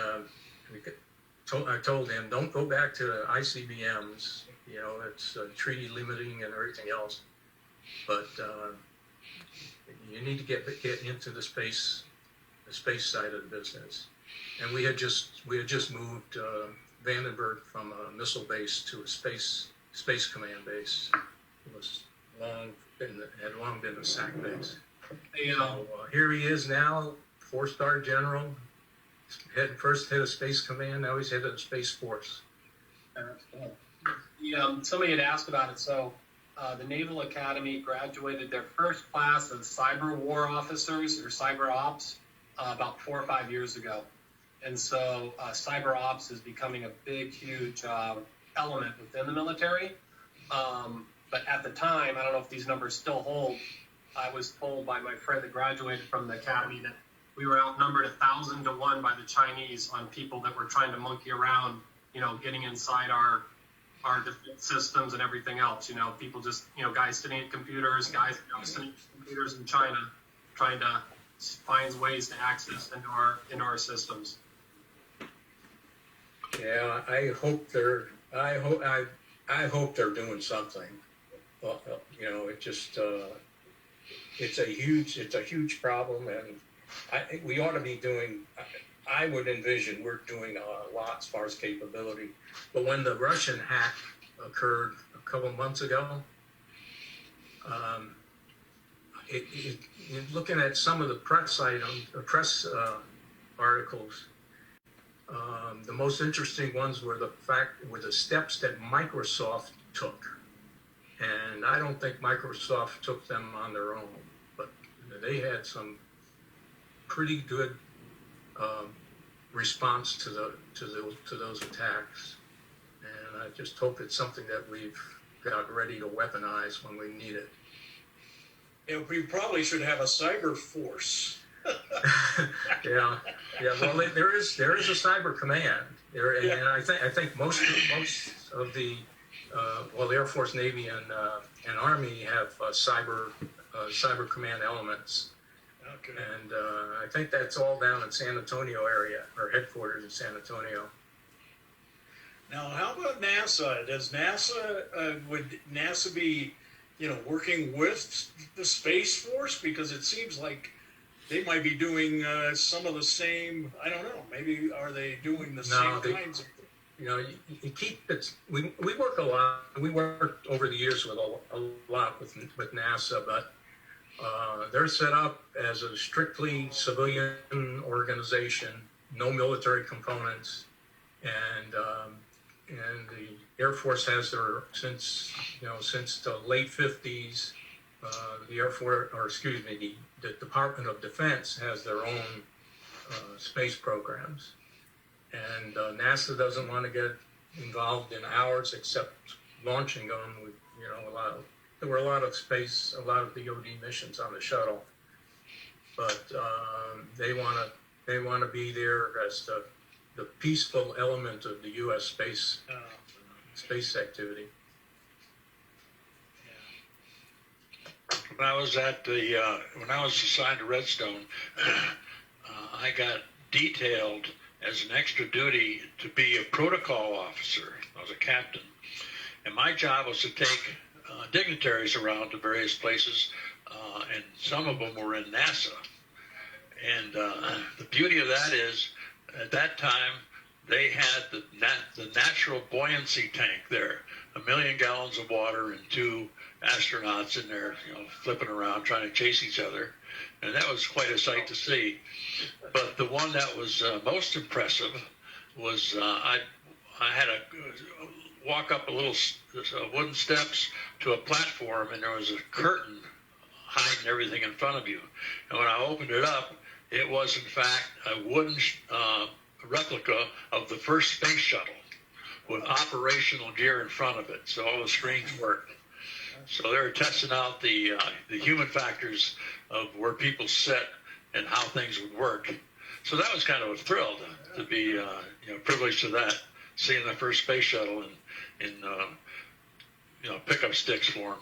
I told him, don't go back to ICBMs. It's treaty limiting and everything else, but you need to get into the space side of the business. And we had just moved Vandenberg from a missile base to a space command base. It was had long been a SAC base. So, here he is now, 4-star general, first head of Space Command, now he's head of the Space Force. Somebody had asked about it. So the Naval Academy graduated their first class of cyber war officers or cyber ops about 4 or 5 years ago. And so cyber ops is becoming a big, huge element within the military. But at the time, I don't know if these numbers still hold, I was told by my friend that graduated from the academy that we were outnumbered 1,000 to 1 by the Chinese on people that were trying to monkey around, getting inside our defense systems and everything else. People just, guys sitting at computers, guys sitting at computers in China, trying to find ways to access into our systems. Yeah, I hope they're doing something. Well, it just it's a huge problem, and we ought to be doing. I would envision we're doing a lot as far as capability. But when the Russian hack occurred a couple months ago, looking at some of the press articles, the most interesting ones were the steps that Microsoft took. And I don't think Microsoft took them on their own, but they had some pretty good response to those attacks. And I just hope it's something that we've got ready to weaponize when we need it. Yeah, we probably should have a cyber force. Yeah. Well, there is a cyber command there, and I think most of the the Air Force, Navy, and Army have cyber command elements. Okay. And I think that's all down in San Antonio area, or headquarters in San Antonio. Now, how about NASA? Would NASA be, working with the Space Force? Because it seems like they might be doing some of the same. I don't know. Maybe are they doing the same kinds of? You keep it. We work a lot. We worked over the years with a lot with NASA, but they're set up as a strictly civilian organization, no military components, and the Air Force has their since the late 50s. The Air Force, the Department of Defense has their own space programs. And NASA doesn't want to get involved in ours except launching them. There were a lot of DoD missions on the shuttle, but they want to be there as the peaceful element of the U.S. space activity. when I was at the when I was assigned to Redstone, I got detailed as an extra duty to be a protocol officer. I was a captain, and my job was to take dignitaries around to various places, and some of them were in NASA. And the beauty of that is, at that time, they had the natural buoyancy tank there, 1 million gallons of water and 2 astronauts in there, flipping around trying to chase each other, and that was quite a sight to see. But the one that was most impressive was I had to walk up a little wooden steps to a platform, and there was a curtain hiding everything in front of you. And when I opened it up, it was in fact a wooden replica of the first space shuttle with operational gear in front of it, so all the screens worked. So they were testing out the human factors of where people sit and how things would work. So that was kind of a thrill to be privileged to that, seeing the first space shuttle in pickup sticks for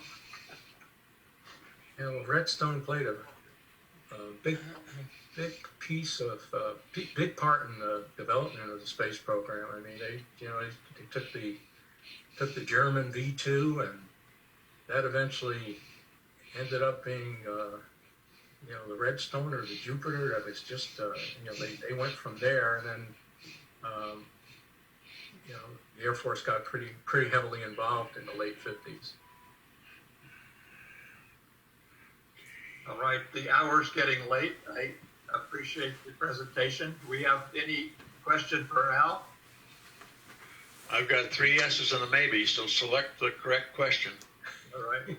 them. Redstone played a big piece of big part in the development of the space program. I mean, they took the German V2, and that eventually ended up being the Redstone or the Jupiter. That was just they went from there, and then the Air Force got pretty heavily involved in the late 50s. All right, the hour's getting late. I appreciate the presentation. Do we have any question for Al? I've got 3 yeses and a maybe, so select the correct question. All right.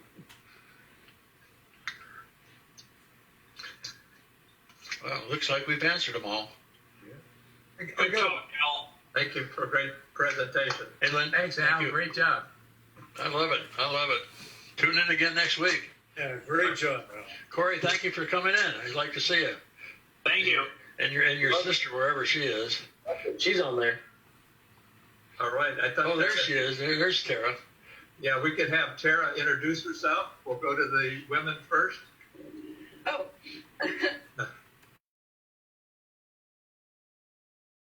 Well, it looks like we've answered them all. Good job, Al. Thank you for a great presentation. Hey, Lynn. Thanks, Al. Great job. I love it. Tune in again next week. Yeah, great job, Al. Corey, thank you for coming in. I'd like to see you. Thank you. And your sister, wherever she is. She's on there. All right. I thought. Oh, there she is. There's Tara. Yeah, we could have Tara introduce herself. We'll go to the women first. Oh.